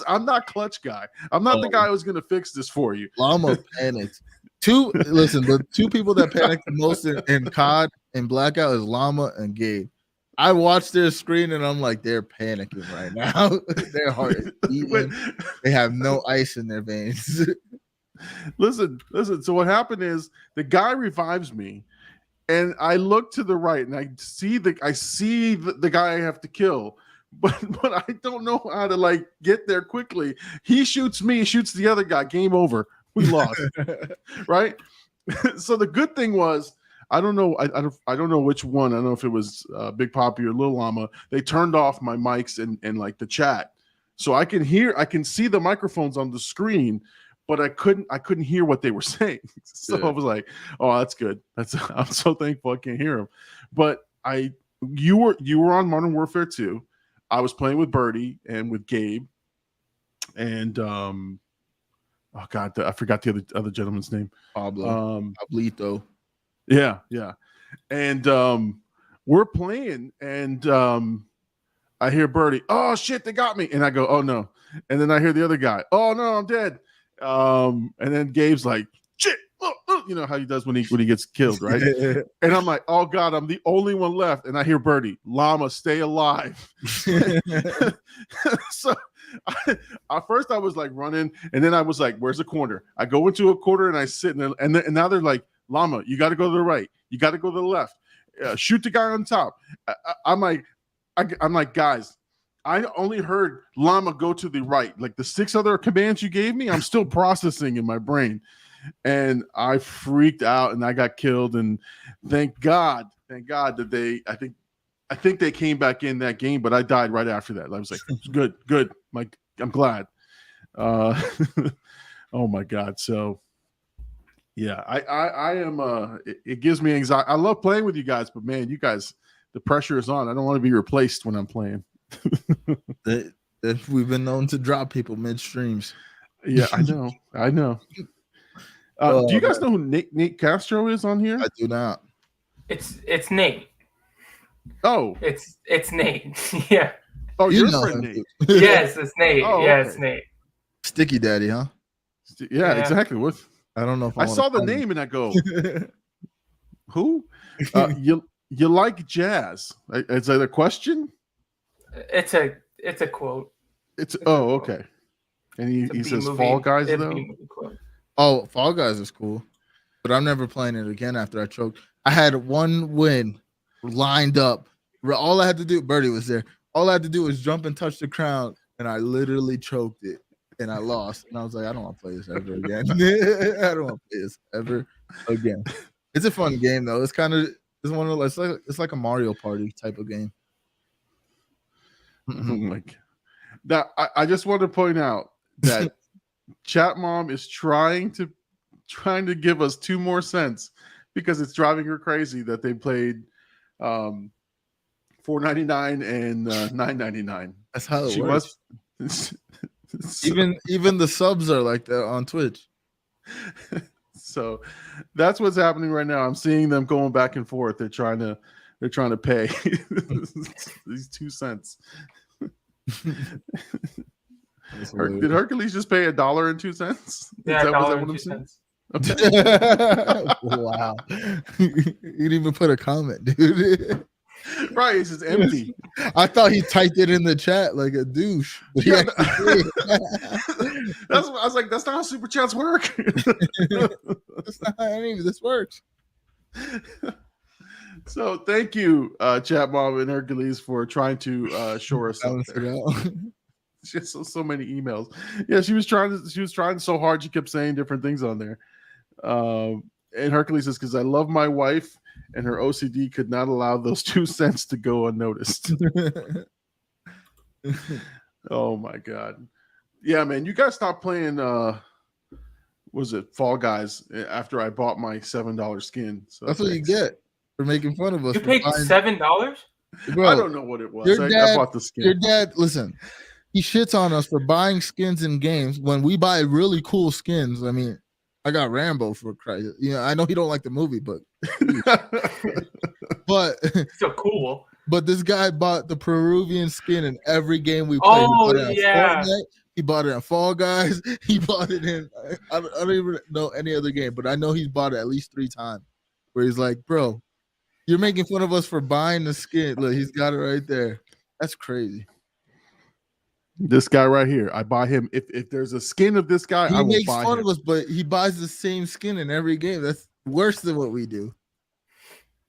I'm not clutch guy. I'm not the guy who's gonna fix this for you.
Llama panicked. The 2 people that panicked the most in COD and Blackout is Llama and Gabe. I watched their screen and I'm like, they're panicking right now. Their heart is beating. They have no ice in their veins.
Listen. So what happened is the guy revives me, and I look to the right and I see the guy I have to kill, but I don't know how to like get there quickly. He shoots me, shoots the other guy. Game over. We lost. Right. So the good thing was, I don't know. I don't know which one. I don't know if it was Big Poppy or Lil Llama. They turned off my mics and like the chat, so I can see the microphones on the screen, but I couldn't hear what they were saying. So I was like, oh, that's good. I'm so thankful I can't hear them. But you were on Modern Warfare 2. I was playing with Birdie and with Gabe, and oh god, I forgot the other gentleman's name.
Pablito.
Yeah. And we're playing, and I hear Birdie, oh shit, they got me. And I go, oh no. And then I hear the other guy, oh no, I'm dead. And then Gabe's like, shit, you know how he does when he gets killed, right? And I'm like, oh god, I'm the only one left. And I hear Birdie, Llama, stay alive. So at first I was like running, and then I was like, where's the corner? I go into a corner and I sit in, and now they're like, Llama, you got to go to the right. You got to go to the left. Shoot the guy on top. I'm like, guys, I only heard Llama go to the right. Like the 6 other commands you gave me, I'm still processing in my brain. And I freaked out and I got killed. And thank God that I think they came back in that game, but I died right after that. I was like, good. Like, I'm glad. Oh my God. So yeah, I am. It gives me anxiety. I love playing with you guys, but man, you guys, the pressure is on. I don't want to be replaced when I'm playing.
We've been known to drop people mid streams.
Yeah, I know. Do you guys know who Nate Castro is on here?
I do not.
It's Nate.
Oh,
it's Nate. Yeah.
Oh, your friend Nate.
Yes, it's Nate.
Oh,
yeah,
okay.
It's Nate.
Sticky Daddy, huh?
Yeah, exactly. What?
I don't know if
I saw the name and I go, who? You like jazz? Is that a question?
It's a quote.
Okay. And he says Fall Guys though.
Oh, Fall Guys is cool, but I'm never playing it again after I choked. I had one win lined up. All I had to do, Birdie was there. All I had to do was jump and touch the crown, and I literally choked it, and I lost. And I was like, I don't want to play this ever again. I don't want to play this ever again. It's a fun game though. It's one of it's like a Mario Party type of game.
Oh my God. Now, I just want to point out that Chat Mom is trying to give us 2 more cents because it's driving her crazy that they played $4.99 and $9.99.
That's how it works. Even the subs are like that on Twitch.
So that's what's happening right now. I'm seeing them going back and forth. They're trying to pay these 2 cents. Did Hercules just pay $1.02?
Yeah, $1.02.
Wow. You didn't even put a comment, dude.
Right, it's just empty.
I thought he typed it in the chat like a douche. But he
Yeah,
actually did.
I was like, that's not how super chats work.
That's not how any of this works.
So thank you, Chat Mom and Hercules, for trying to shore us up
Balance it
there.
out.
She has so many emails. Yeah, she was trying so hard. She kept saying different things on there. And Hercules says, because I love my wife and her OCD could not allow those 2 cents to go unnoticed. Oh my God. Yeah, man, you guys stopped playing was it Fall Guys after I bought my $7 skin. So
That's what you get for making fun of us.
You paid $7?
Bro,
I don't know what it was.
Your
I
dad,
bought the skin.
Your dad, listen, he shits on us for buying skins in games when we buy really cool skins. I mean, I got Rambo for Christ. You know, I know he don't like the movie, but
So cool.
But this guy bought the Peruvian skin in every game we played.
Oh, yeah.
Fortnite, he bought it in Fall Guys. He bought it in I don't even know any other game, but I know he's bought it at least 3 times. Where he's like, bro, you're making fun of us for buying the skin. Look, he's got it right there. That's crazy.
This guy right here, I buy him. If there's a skin of this guy, I will buy him.
He makes fun of us, but he buys the same skin in every game. That's worse than what we do.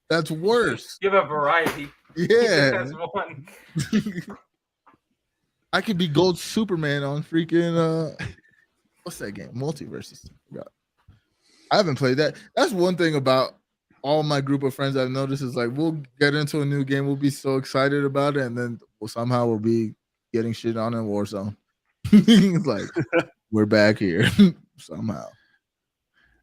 That's worse.
You have a variety.
Yeah.
That's one.
I could be Gold Superman on freaking what's that game? Multiverses. I haven't played that. That's one thing about all my group of friends I've noticed is like we'll get into a new game, we'll be so excited about it, and then we'll be getting shit on in Warzone. It's like we're back here somehow.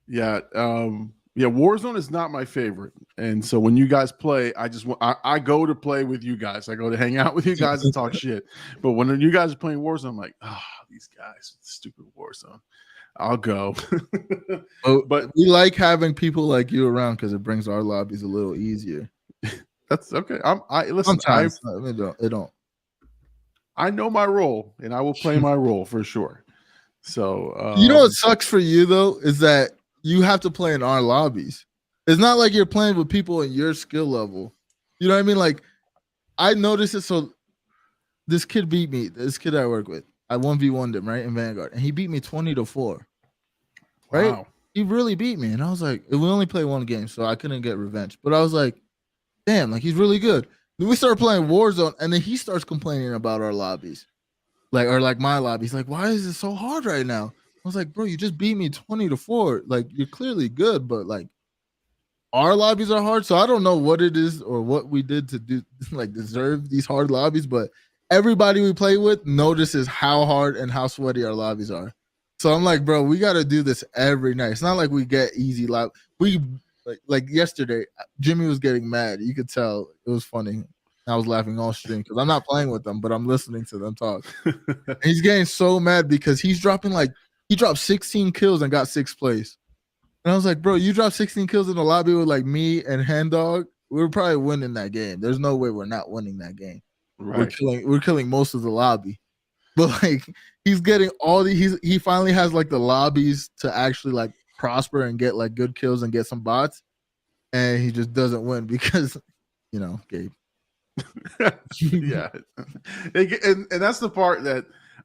Yeah, yeah. Warzone is not my favorite, and so when you guys play, I go to play with you guys. I go to hang out with you guys and talk shit. But when you guys are playing Warzone, I'm like, these guys, stupid Warzone. I'll go.
But we like having people like you around because it brings our lobbies a little easier.
That's okay. Listen.
Sometimes it don't.
I know my role, and I will play my role for sure. So
you know what sucks for you though is that you have to play in our lobbies. It's not like you're playing with people in your skill level. You know what I mean? Like I noticed it. So this kid beat me. This kid I work with. I 1v1'd him right in Vanguard, and he beat me 20-4. Right?
Wow.
He really beat me, and I was like, we only play one game, so I couldn't get revenge. But I was like, damn, like he's really good. Then we started playing Warzone, and then he starts complaining about our lobbies, like my lobby. He's like, why is it so hard right now? I was like, bro, you just beat me 20-4. Like you're clearly good, but like our lobbies are hard. So I don't know what it is or what we did to do like deserve these hard lobbies, but everybody we play with notices how hard and how sweaty our lobbies are. So I'm like, bro, we got to do this every night. It's not like we get easy lob. We like yesterday, Jimmy was getting mad. You could tell it was funny. I was laughing all stream because I'm not playing with them, but I'm listening to them talk. And he's getting so mad because he dropped 16 kills and got 6th place. And I was like, bro, you dropped 16 kills in the lobby with like me and Hand Dog. We're probably winning that game. There's no way we're not winning that game.
Right.
We're killing most of the lobby. But like he's getting he finally has like the lobbies to actually like prosper and get like good kills and get some bots. And he just doesn't win because Gabe.
Yeah. And that's the part that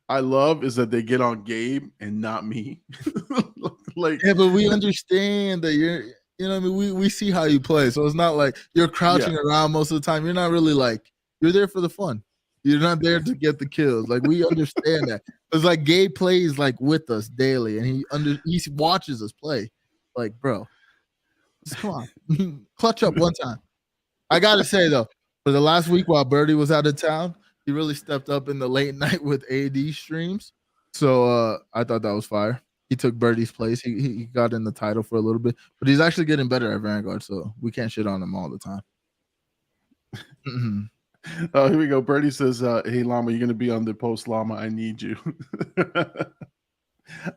I love is that they get on Gabe and not me. Like
yeah, but we understand that you're I mean, we see how you play. So it's not like you're crouching around most of the time. You're not really like you're there for the fun. You're not there to get the kills. Like we understand that. It's like Gabe plays like with us daily, and he watches us play. Like, bro, just come on, clutch up one time. I gotta say though, for the last week while Birdie was out of town, he really stepped up in the late night with AD streams. So I thought that was fire. He took Birdie's place. He got in the title for a little bit, but he's actually getting better at Vanguard. So we can't shit on him all the time.
Oh, here we go. Birdie says, hey, Llama, you're going to be on the post, Llama. I need you.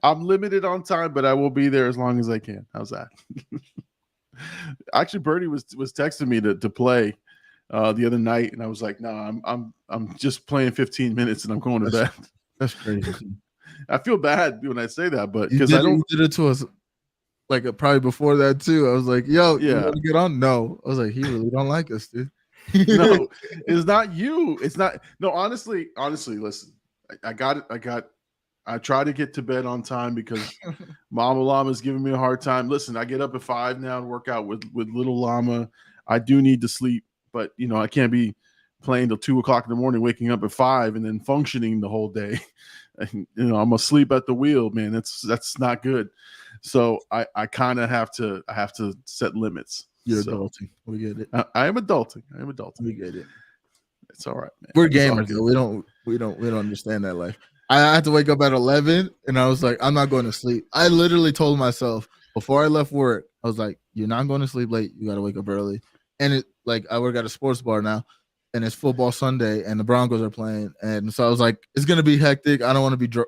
I'm limited on time, but I will be there as long as I can. How's that? Actually, Birdie was texting me to play the other night, and I was like, no, I'm just playing 15 minutes, and I'm going to bed.
That's crazy.
I feel bad when I say that, but
because you did it to us like probably before that too. I was like, yo, you want to get on? No. I was like, he really don't like us, dude.
No, it's not you. It's not. No, honestly, listen. I got it. I try to get to bed on time because Mama Llama is giving me a hard time. Listen, I get up at 5 now and work out with little Llama. I do need to sleep, but I can't be playing till 2 o'clock in the morning, waking up at 5 and then functioning the whole day. And, I'm asleep at the wheel, man. That's not good. So I kind of have to set limits.
You're adulting. We get it.
I am adulting.
We get it.
It's all right, man.
We're gamers, though. We don't understand that life. I had to wake up at 11, and I was like, I'm not going to sleep. I literally told myself before I left work, I was like, you're not going to sleep late. You got to wake up early. And I work at a sports bar now, and it's football Sunday, and the Broncos are playing, and so I was like, it's gonna be hectic. I don't want to be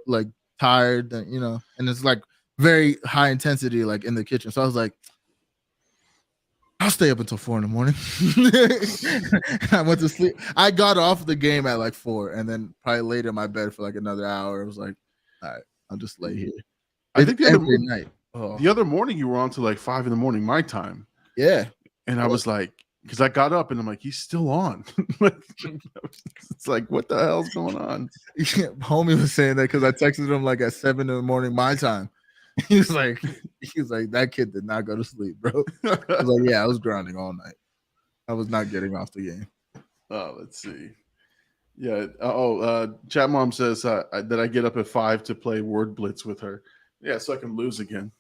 tired, and it's like very high intensity, like in the kitchen. So I was like, I'll stay up until 4 a.m. I went to sleep. I got off the game at like 4, and then probably laid in my bed for like another hour. I was like, all right, I'll just lay here.
I think
every night. Oh.
The other morning you were on to like 5 a.m. my time.
Yeah.
And I was like, because I got up and I'm like, he's still on. It's like, what the hell's going on?
Homie was saying that because I texted him like at 7 a.m. my time. He was like, that kid did not go to sleep, bro. I was like, yeah, I was grinding all night. I was not getting off the game.
Oh, let's see. Yeah. Chat Mom says that I get up at 5 to play Word Blitz with her. Yeah, so I can lose again.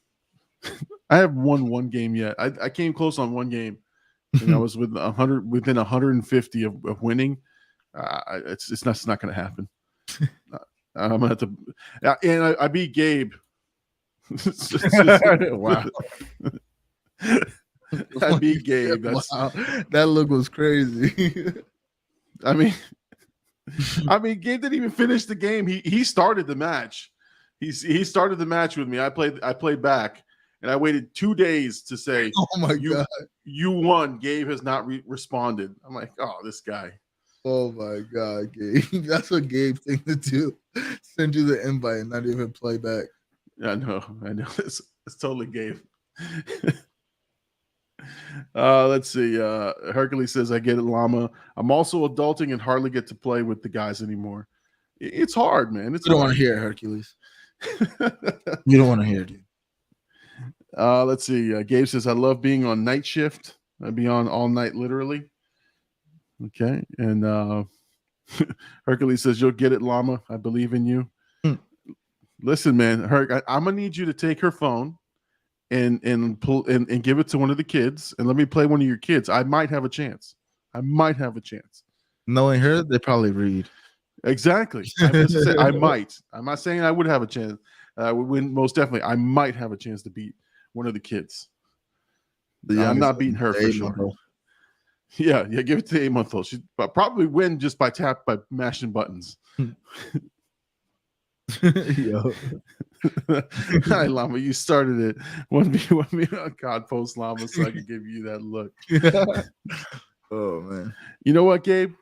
I haven't won one game yet. I came close on one game, and I was within 150 of winning. It's not going to happen. I'm gonna have to. And I beat Gabe.
Wow.
I beat Gabe.
Wow. That look was crazy.
I mean, Gabe didn't even finish the game. He started the match. He started the match with me. I played back, and I waited 2 days to say,
"Oh my god,
you won." Gabe has not responded. I'm like, oh, this guy.
Oh my god, Gabe. That's what Gabe thing to do. Send you the invite and not even play back.
I know. It's totally Gabe. Let's see. Hercules says, I get it, Llama. I'm also adulting and hardly get to play with the guys anymore. It's hard, man.
You don't want to hear it, Hercules. You don't want to hear it, dude.
Let's see. Gabe says, I love being on night shift. I'd be on all night, literally. Okay. And Hercules says, you'll get it, Llama. I believe in you. Listen, man, Herc, I'm gonna need you to take her phone and give it to one of the kids and let me play one of your kids. I might have a chance.
Knowing her, they probably read.
Exactly. I might. I'm not saying I would have a chance. I would win most definitely. I might have a chance to beat one of the kids. I'm not beating her for sure. Yeah, give it to the 8-month-old. She probably win just by mashing buttons.
Yo.
Hi, Llama. You started it. Want me on God post Llama so I can give you that look.
Oh man.
You know what, Gabe?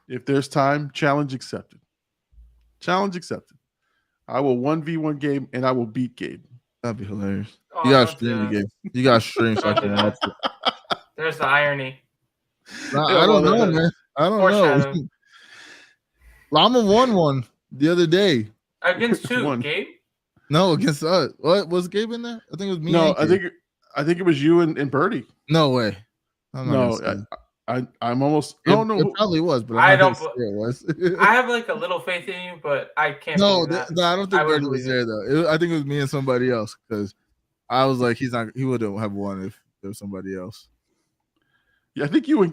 If there's time, challenge accepted. I will 1v1 Gabe and I will beat Gabe.
That'd be hilarious. You gotta stream the game. You gotta stream so I can watch it.
There's the irony.
I don't know, man. I don't know. Llama won one the other day.
Against who? Gabe?
No, against us. What was Gabe in there? I think it was me.
No, I think it was you and Birdie.
No way.
I'm almost.
It probably was, but
I don't.
It was.
I have like a little faith in you, but I can't.
No, I don't think Birdie was there though. I think it was me and somebody else because I was like, he wouldn't have won if there was somebody else.
Yeah, I think you and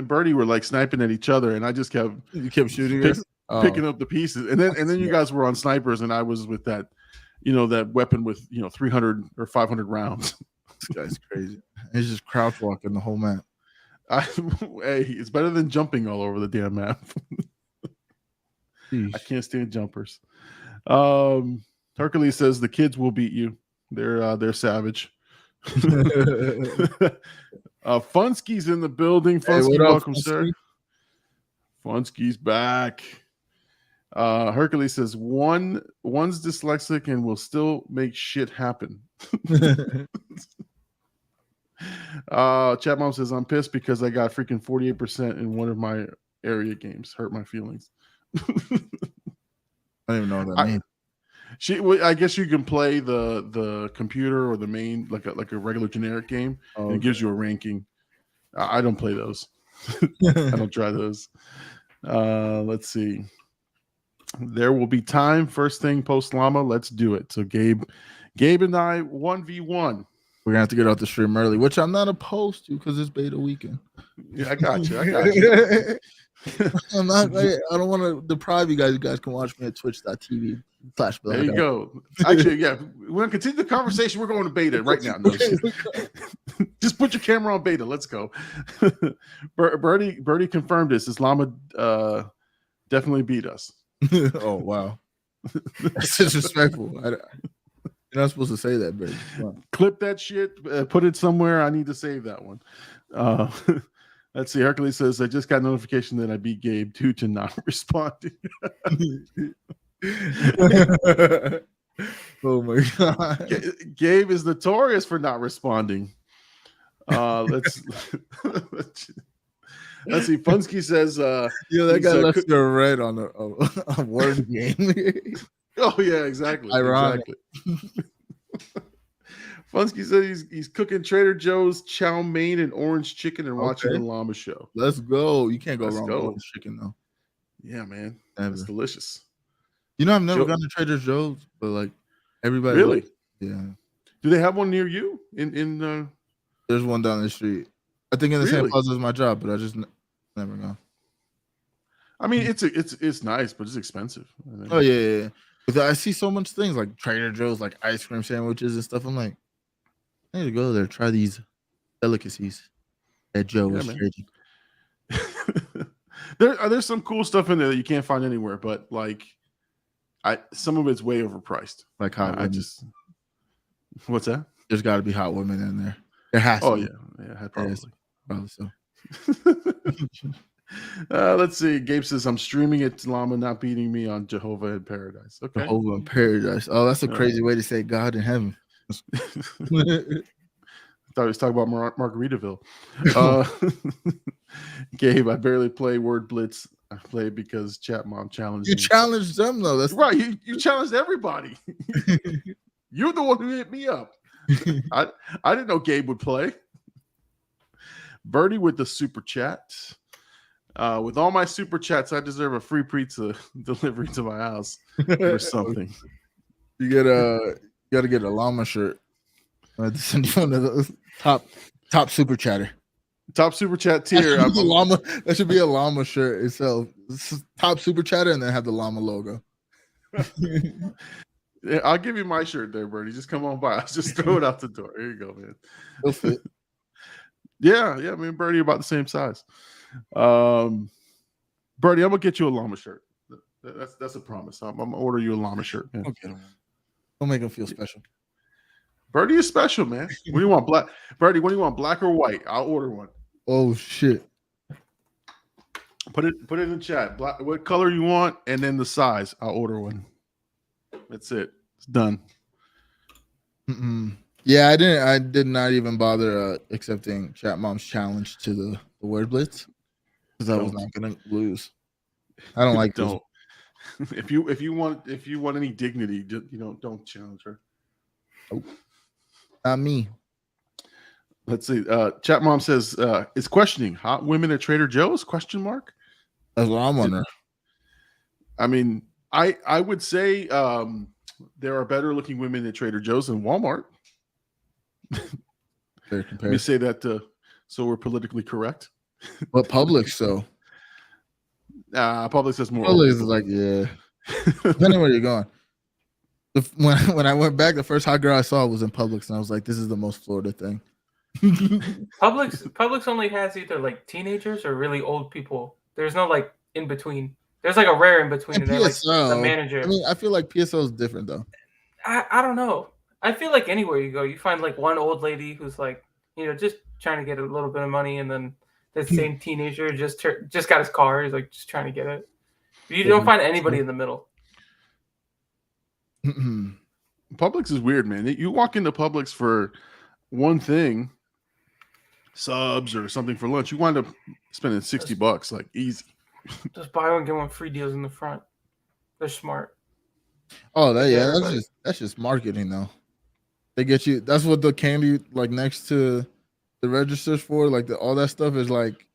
Birdie were like sniping at each other, and I just kept
shooting.
Picking up the pieces, and then you guys were on snipers, and I was with that, that weapon with 300 or 500 rounds.
This guy's crazy. He's just crouch walking the whole map.
Hey, it's better than jumping all over the damn map. I can't stand jumpers. Hercules says the kids will beat you. They're savage. Funsky's in the building. Funsky, welcome, sir. Funsky's back. Hercules says one's dyslexic and will still make shit happen. Chat Mom says I'm pissed because I got freaking 48% in one of my area games. Hurt my feelings.
I don't even know what that means.
I guess you can play the computer or the main like a regular generic game, and it gives you a ranking. I don't play those. I don't try those. Let's see. There will be time. First thing post Llama. Let's do it. So Gabe and I 1v1.
We're gonna have to get out the stream early, which I'm not opposed to because it's beta weekend.
Yeah, I got you.
I'm not. I don't want to deprive you guys. You guys can watch me at twitch.tv.
There you go. Actually, yeah, we're gonna continue the conversation. We're going to beta right now. No, just put your camera on beta. Let's go. Birdie confirmed this. Is Llama definitely beat us?
Oh wow, that's disrespectful. You're not supposed to say that, Birdie.
Clip that shit. Put it somewhere. I need to save that one. Let's see. Hercules says I just got notification that I beat Gabe due to not responding.
Oh my god,
Gabe is notorious for not responding. Let's see. Funsky says
yeah, that guy left your red on a word game.
Oh yeah, exactly.
Ironic.
Exactly. Funsky said he's cooking Trader Joe's chow mein and orange chicken and watching the Llama show.
Let's go. You can't go wrong with orange chicken though.
Yeah, man.
Ever.
It's delicious.
You know, I've never gone to Trader Joe's, but like everybody
really?
Yeah.
Do they have one near you? In
There's one down the street. I think in the same plaza as my job, but I just never gone.
I mean, it's nice, but it's expensive.
Oh yeah. But I see so much things like Trader Joe's, like ice cream sandwiches and stuff. I'm like, I need to go there, try these delicacies that Joe was trading.
There's some cool stuff in there that you can't find anywhere, but like some of it's way overpriced.
Like hot women.
What's that?
There's got to be hot women in there. There has to.
Oh
be.
Yeah, probably.
Probably so.
Let's see. Gabe says I'm streaming it. Llama not beating me on Jehovah in Paradise. Okay.
Jehovah in Paradise. Oh, that's a crazy way to say God in heaven.
I thought he was talking about Margaritaville. Gabe, I barely play Word Blitz. I play because Chat Mom challenged
you
me.
Challenged them though. That's
right. You challenged everybody. You're the one who hit me up. I didn't know Gabe would play. Birdie with the super chat. With all my super chats, I deserve a free pizza delivery to my house or something.
You got to get a Llama shirt. Send you one of those top super chatter.
Top super chat tier.
Llama. That should be a Llama shirt itself. Top super chatter, and then have the Llama logo.
Yeah, I'll give you my shirt there, Birdie. Just come on by. I'll just throw it out the door. Here you go, man.
It'll fit.
Yeah. Me and Birdie are about the same size. Birdie, I'm gonna get you a Llama shirt. That's a promise. I'm gonna order you a Llama shirt. Man.
Okay. Don't make him feel special.
Birdie is special, man. What do you want, black? Birdie, what do you want, black or white? I'll order one.
Oh shit!
Put it in the chat. Black, what color you want, and then the size. I'll order one. That's it. It's done.
Yeah, I did not even bother accepting Chat Mom's challenge to the Word Blitz because I was not gonna lose. I don't like
don't. If you want any dignity, don't challenge her.
Nope. Not me.
Let's see. Chat Mom says is questioning hot women at Trader Joe's? Question mark.
That's what I'm wondering.
I mean, I would say there are better looking women at Trader Joe's than Walmart. Let me say that so we're politically correct.
But Publix, though.
Publix is more.
Publix is like, yeah. Depending where you're going. When I went back, the first hot girl I saw was in Publix, and I was like, this is the most Florida thing.
Publix only has either like teenagers or really old people. There's no like in between. There's like a rare in between, and they're like the manager.
I mean, I feel like PSO is different though.
I don't know. I feel like anywhere you go, you find like one old lady who's like, just trying to get a little bit of money, and then the same teenager just got his car. He's like just trying to get it. But you don't find anybody in the middle.
Publix is weird, man. You walk into Publix for one thing, subs or something for lunch, you wind up spending $60, like easy.
Just buy one get one free deals in the front. They're smart.
Oh,
Yeah,
that's just marketing though. They get you. That's what the candy like next to the registers for. Like all that stuff is like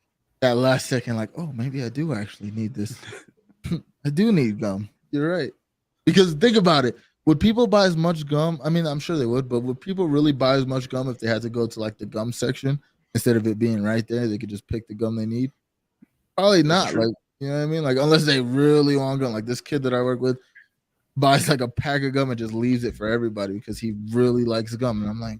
that last second. Like, oh, maybe I do actually need this. I do need gum. You're right. Because think about it. Would people buy as much gum? I mean, I'm sure they would, but would people really buy as much gum if they had to go to like the gum section instead of it being right there? They could just pick the gum they need. Probably not. Like, you know what I mean? Like, unless they really want gum. Like this kid that I work with buys like a pack of gum and just leaves it for everybody because he really likes gum. And I'm like,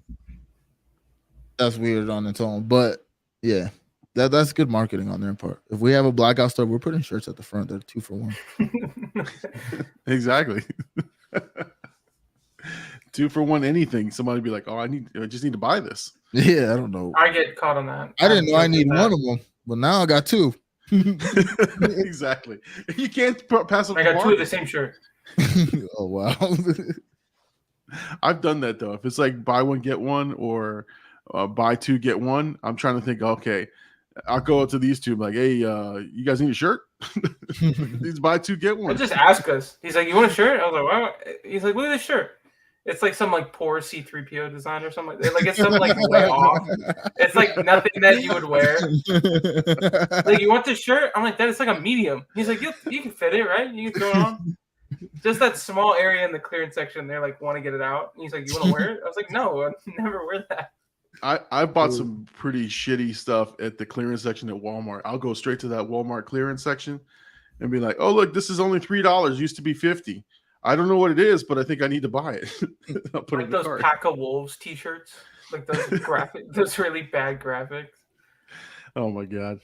that's weird on its own. But yeah, that's good marketing on their part. If we have a blackout store, we're putting shirts at the front. They're 2 for $1.
Exactly. 2 for $1 anything. Somebody be like, oh, I just need to buy this.
Yeah, I don't know.
I get caught on that.
I didn't know I need one of them, but now I got 2.
Exactly. You can't pass up.
I got 2 of the same shirt.
Oh wow.
I've done that though. If it's like buy one get one or buy 2 get 1, I'm trying to think. Okay, I'll go to these 2. Like, hey, you guys need a shirt? These buy 2 get 1.
He'll just ask us. He's like, "You want a shirt?" I was like, "Wow." He's like, "Look at this shirt." It's like some like poor C-3PO design or something like that. Like it's something like way off. It's like nothing that you would wear. Like, you want this shirt? I'm like, that is like a medium. He's like, you can fit it, right? You can throw it on. Just that small area in the clearance section, they're like, want to get it out. And he's like, you want to wear it? I was like, no, I never wear that.
I bought some pretty shitty stuff at the clearance section at Walmart. I'll go straight to that Walmart clearance section and be like, oh, look, this is only $3. Used to be $50. I don't know what it is, but I think I need to buy it. I'll put
Like
it in the
those
cart.
Pack of Wolves t-shirts. Like those those really bad graphics.
Oh my God.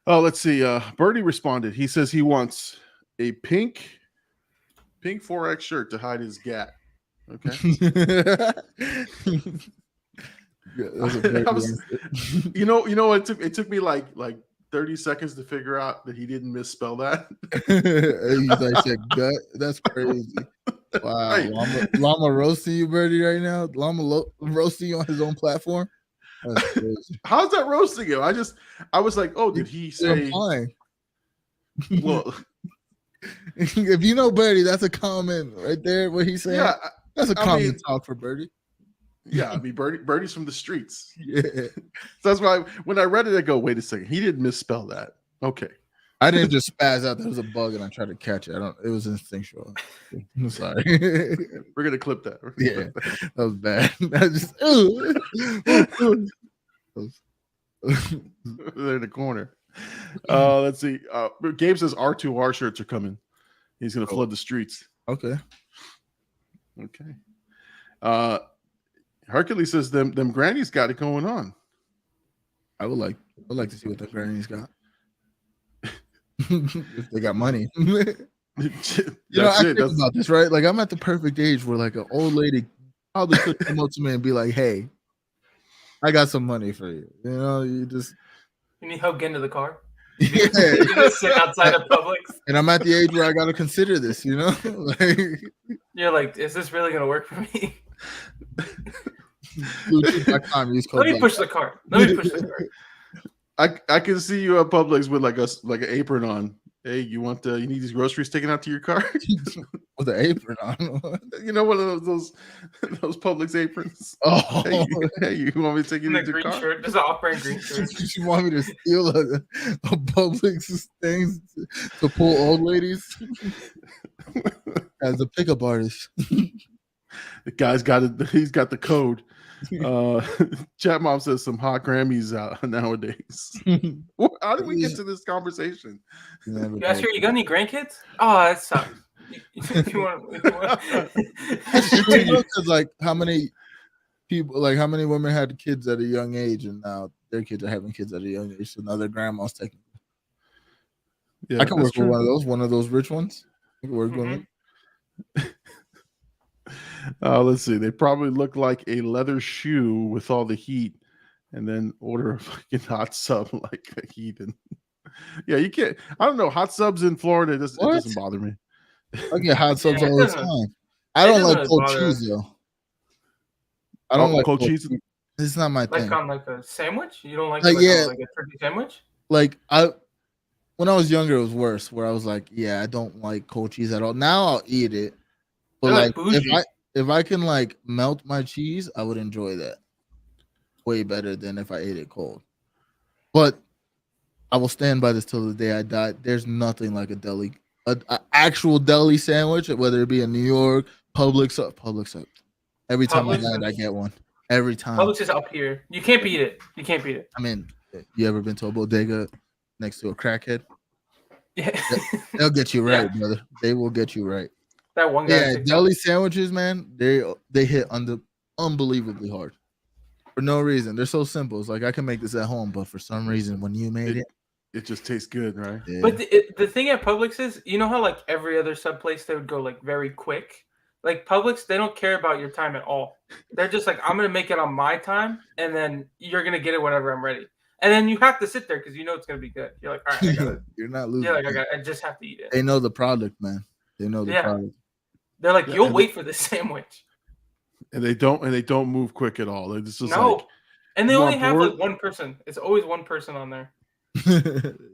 Oh, let's see. Bertie responded. He says he wants a pink 4X shirt to hide his gat. Okay. You know, it took me like 30 seconds to figure out that he didn't misspell that.
I said gut. That's crazy. Wow.
Right.
Llama roasting you, Birdie, right now. Llama roasting you on his own platform. That's crazy.
How's that roasting him? I was like, oh, did he say? Well,
if you know Birdie, that's a comment right there. What he's saying. Yeah, that's a common talk for Birdie.
Yeah, I mean, Birdie's from the streets.
Yeah.
So that's why when I read it, I go, wait a second, he didn't misspell that. Okay.
I didn't just spaz out. There was a bug, and I tried to catch it. It was instinctual. I'm sorry.
We're gonna clip that.
Yeah, that was bad.
They're in the corner. Let's see. Gabe says R2R shirts are coming. He's gonna flood the streets.
Okay.
Hercules says them grannies got it going on.
I would like to see what the grannies got. If they got money. I think about this, right? Like, I'm at the perfect age where like an old lady probably could come up to me and be like, hey, I got some money for you. You know, you
need help getting to the car.
Yeah.
You just sit outside of Publix.
And I'm at the age where I gotta consider this, you know? Like,
you're like, is this really gonna work for me? Let me push the car.
I can see you at Publix with like an apron on. Hey, you need these groceries taken out to your car?
With an apron on.
You know, one of those Publix aprons.
Oh,
hey, you want me to take you to your car?
Shirt, just an off-brand green shirt.
You want me to steal a Publix thing to pull old ladies as a pickup artist?
The guy's got it. He's got the code. Chat Mom says some hot Grammys out nowadays. How did we get to this conversation?
You asked her, you got any grandkids? Oh, that sucks. If you want.
Because like how many women had kids at a young age, and now their kids are having kids at a young age, so now their grandma's taking. Yeah, I can work with one of those rich ones. I can work with them.
Let's see. They probably look like a leather shoe with all the heat, and then order a fucking hot sub like a heathen. Yeah, you can't. I don't know. Hot subs in Florida, it doesn't bother me.
I get hot subs all the time. I don't like cold cheese though. I don't like cold cheese. It's not my
Like
thing.
on like a sandwich? You don't like
Yeah.
like a turkey sandwich?
Like when I was younger, it was worse. Where I was like, yeah, I don't like cold cheese at all. Now I'll eat it, but
They're
like
like bougie.
if I can like melt my cheese, I would enjoy that way better than if I ate it cold. But I will stand by this till the day I die. There's nothing like a actual deli sandwich, whether it be in New York, Publix. Every time I
Publix
land, I
is
get one. Every time.
Publix is up here. You can't beat it. You can't beat it.
I mean, you ever been to a bodega next to a crackhead?
Yeah.
They'll get you right,
Yeah.
brother. They will get you right.
That one guy.
Yeah, deli sandwiches, man. They hit unbelievably hard for no reason. They're so simple. It's like I can make this at home, but for some reason, when you made
it just tastes good, right?
yeah.
But the thing at Publix is, you know how like every other sub place they would go like very quick. Like Publix, they don't care about your time at all. They're just like, I'm gonna make it on my time, and then you're gonna get it whenever I'm ready. And then you have to sit there because you know it's gonna be good. You're like, all right, I got it.
You're not losing.
You're like, I just have to eat it.
They know the product, man. They know the product.
They're like,
Yeah,
you'll
and
wait for this sandwich.
And they don't move quick at all. They're just
No,
like,
and they
you
only
on
have
board?
like one person. It's always one person on there.
There's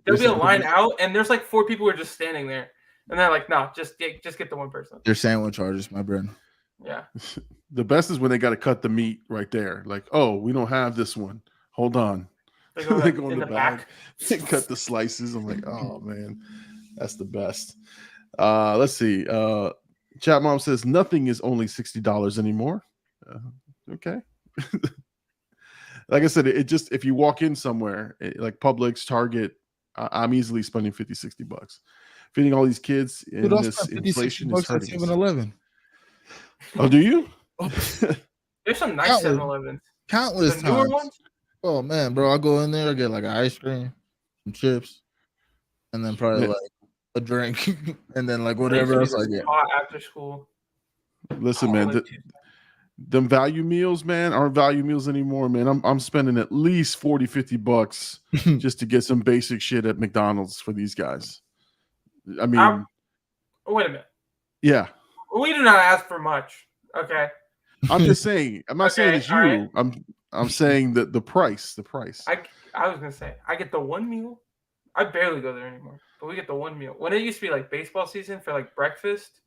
There'll be a
some-
line out, and there's like 4 people who are just standing there, and they're like, "No, just get the one person."
They're sandwich artists, my friend.
Yeah,
the best is when they got to cut the meat right there. Like, oh, we don't have this one. Hold on.
they go,
They
like,
go
in the back.
They cut the slices. I'm like, oh man, that's the best. Let's see. Chat mom says nothing is only $60 anymore. Okay. Like I said, it just, if you walk in somewhere like Publix, Target, I'm easily spending $50-$60. Feeding all these kids in this inflation is hurting us.
7-Eleven.
Oh, do you?
There's some nice
Countless.
7-Elevens.
Countless
The newer
times.
ones.
Oh man, bro, I go in there, I get like an ice cream, some chips, and then probably
Yeah.
like a drink, and then like
They
whatever
used
else
to
I
be
get.
hot after school.
Listen,
Oh,
man,
like,
them value meals, man, aren't value meals anymore, man. I'm spending at least $40-$50 just to get some basic shit at McDonald's for these guys. I mean,
wait a minute.
yeah.
We do not ask for much. Okay.
I'm just saying. I'm not saying
Okay,
it's
all
you.
right.
I'm saying that the price.
I was gonna say I get the one meal. I barely go there anymore, but we get the one meal. When it used to be like baseball season for like breakfast,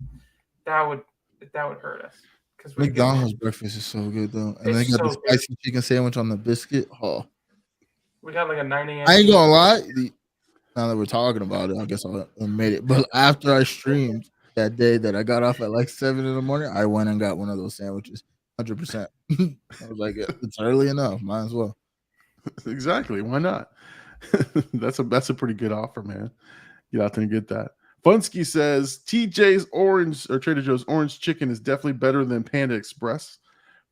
that would hurt us because
McDonald's breakfast is so good though, and they
It's
got the
so good.
spicy chicken sandwich on the biscuit. Oh,
we got like a 9 a.m.
I ain't gonna lie. Now that we're talking about it, I guess I'll admit it. But after I streamed that day that I got off at like 7 in the morning, I went and got one of those sandwiches. 100%. I was like, it's early enough. Might as well.
Exactly. Why not? That's a pretty good offer, man. Get out there and get that. Funsky says TJ's orange or Trader Joe's orange chicken is definitely better than Panda Express.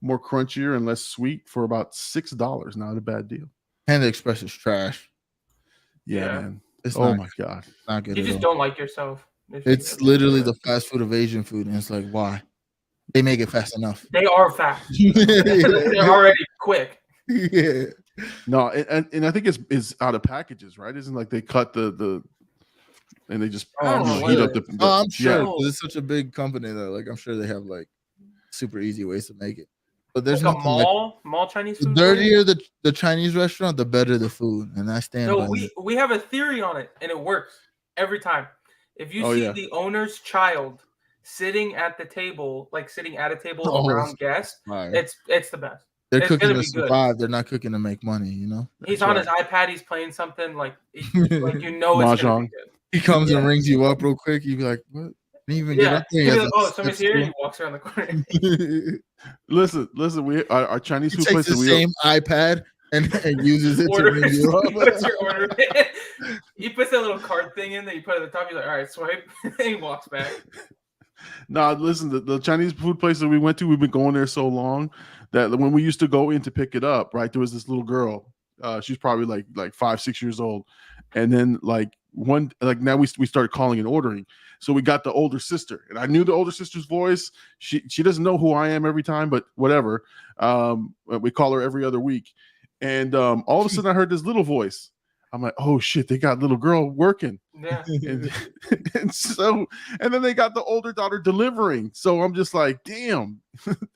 More crunchier and less sweet for about $6. Not a bad deal.
Panda Express is trash.
Yeah,
Yeah.
man.
It's
Oh
not,
my god.
not good.
You
at
just
all.
don't like yourself. if you
It's
get
literally
it.
the fast food of Asian food, and it's like, why? They make it fast enough.
They are fast. They're already quick.
Yeah.
No, and I think it's out of packages, right? Isn't like they cut the and they just
I don't know
heat
what
up
it
the,
is.
the
Oh, I'm sure.
yeah.
'Cause it's such a big company that, like, I'm sure they have like super easy ways to make it. But there's
Like a
nothing like
mall Chinese
the
food.
dirtier the Chinese restaurant, the better the food, and I stand
No,
by
we have a theory on it, and it works every time. If you
Oh,
see
yeah.
the owner's child sitting at the table, like sitting at a table
Oh,
around guests,
it.
it's the best.
They're
it's
cooking
gonna
to
be good.
survive. They're not cooking to make money. You know.
He's
That's
on
right.
his iPad. He's playing something like it's gonna be
Mahjong.
good.
He comes and
Yeah.
rings you up real quick. You be like, "What?" Didn't even get
Yeah.
up there.
He'll
He
be
has
like,
a
oh, somebody's
step
here. And
stool.
he walks around the corner.
Listen. We our Chinese
He
food
takes
place
the
that we
same iPad and uses it to
Order.
ring you up.
Puts your order in. He puts that little card thing in that you put at the top. He's like, all right, swipe. And he walks back.
No, listen, the Chinese food place that we went to, we've been going there so long that when we used to go in to pick it up, right, there was this little girl. She's probably like 5-6 years old. And then now we started calling and ordering. So we got the older sister, and I knew the older sister's voice. She doesn't know who I am every time, but whatever. We call her every other week. And all of a sudden I heard this little voice. I'm like, oh shit, they got little girl working.
Yeah.
And then they got the older daughter delivering. So I'm just like, damn,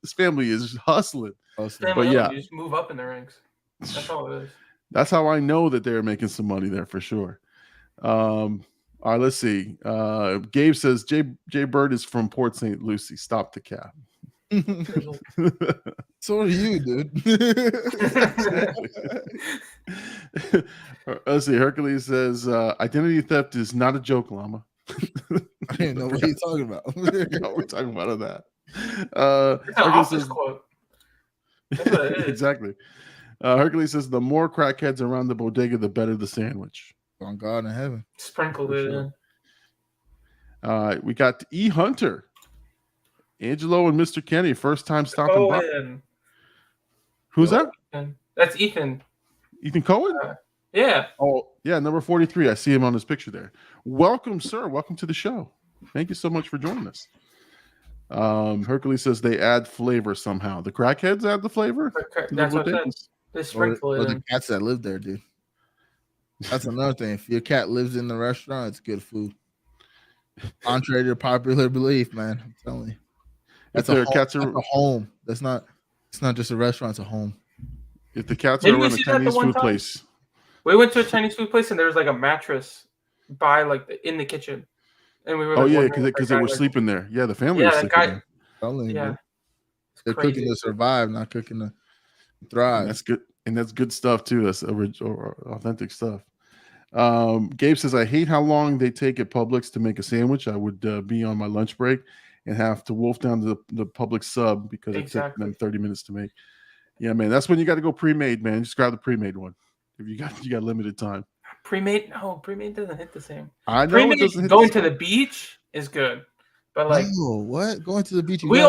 this family is hustling.
Awesome.
But yeah.
you just move up in the ranks. That's all it is.
That's how I know that they're making some money there for sure. All right, let's see. Gabe says Jay Bird is from Port St. Lucie. Stop the cap.
So are you, dude.
Let's see. Hercules says identity theft is not a joke, Llama.
I didn't know what you're talking about.
No, we're talking about that.
It's an
Hercules
office
says,
quote. That's what it is.
exactly. Hercules says the more crackheads around the bodega, the better the sandwich.
On God in heaven.
Sprinkled it in.
We got E Hunter, Angelo, and Mr. Kenny. First time stopping by. Who's that?
That's Ethan.
Ethan Cohen?
Yeah.
Oh, yeah, number 43. I see him on this picture there. Welcome, sir. Welcome to the show. Thank you so much for joining us. Hercules says they add flavor somehow. The crackheads add the flavor?
That's what it says. They sprinkle it
or
in.
the cats that live there, dude. That's another thing. If your cat lives in the restaurant, it's good food. Contrary to popular belief, man. I'm telling you. That's a home. It's not just a restaurant, it's a home.
If the cats are around a Chinese food place.
We went to a Chinese food place and there was like a mattress in the kitchen. And we were
because they were sleeping there. Yeah, the family was sleeping there.
Yeah. They're cooking to survive, not cooking to thrive.
And that's good. And that's good stuff too. That's original or authentic stuff. Gabe says, I hate how long they take at Publix to make a sandwich. I would be on my lunch break and have to wolf down to the Publix sub because it took them 30 minutes to make. Yeah, man. That's when you got to go pre-made, man. Just grab the pre-made one. If you got limited time.
Pre-made doesn't hit the same.
I know
pre-made, going to the beach is good. But like
what? Going to the beach?
We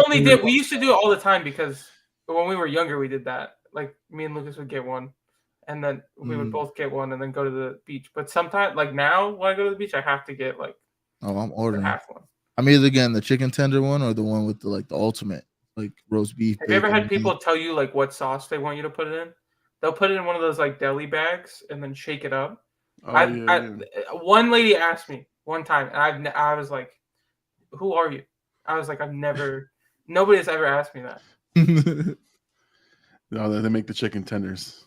used to do it all the time because when we were younger we did that. Like me and Lucas would get one. And then we would both get one and then go to the beach. But sometimes, like now, when I go to the beach, I have to get like
I'm ordering
half one.
I'm either getting the chicken tender one or the one with the ultimate like roast beef.
Have you ever had people tell you like what sauce they want you to put it in? They'll put it in one of those like deli bags and then shake it up. One lady asked me one time, and I was like, "Who are you?" I was like, nobody has ever asked me that.
No, they make the chicken tenders.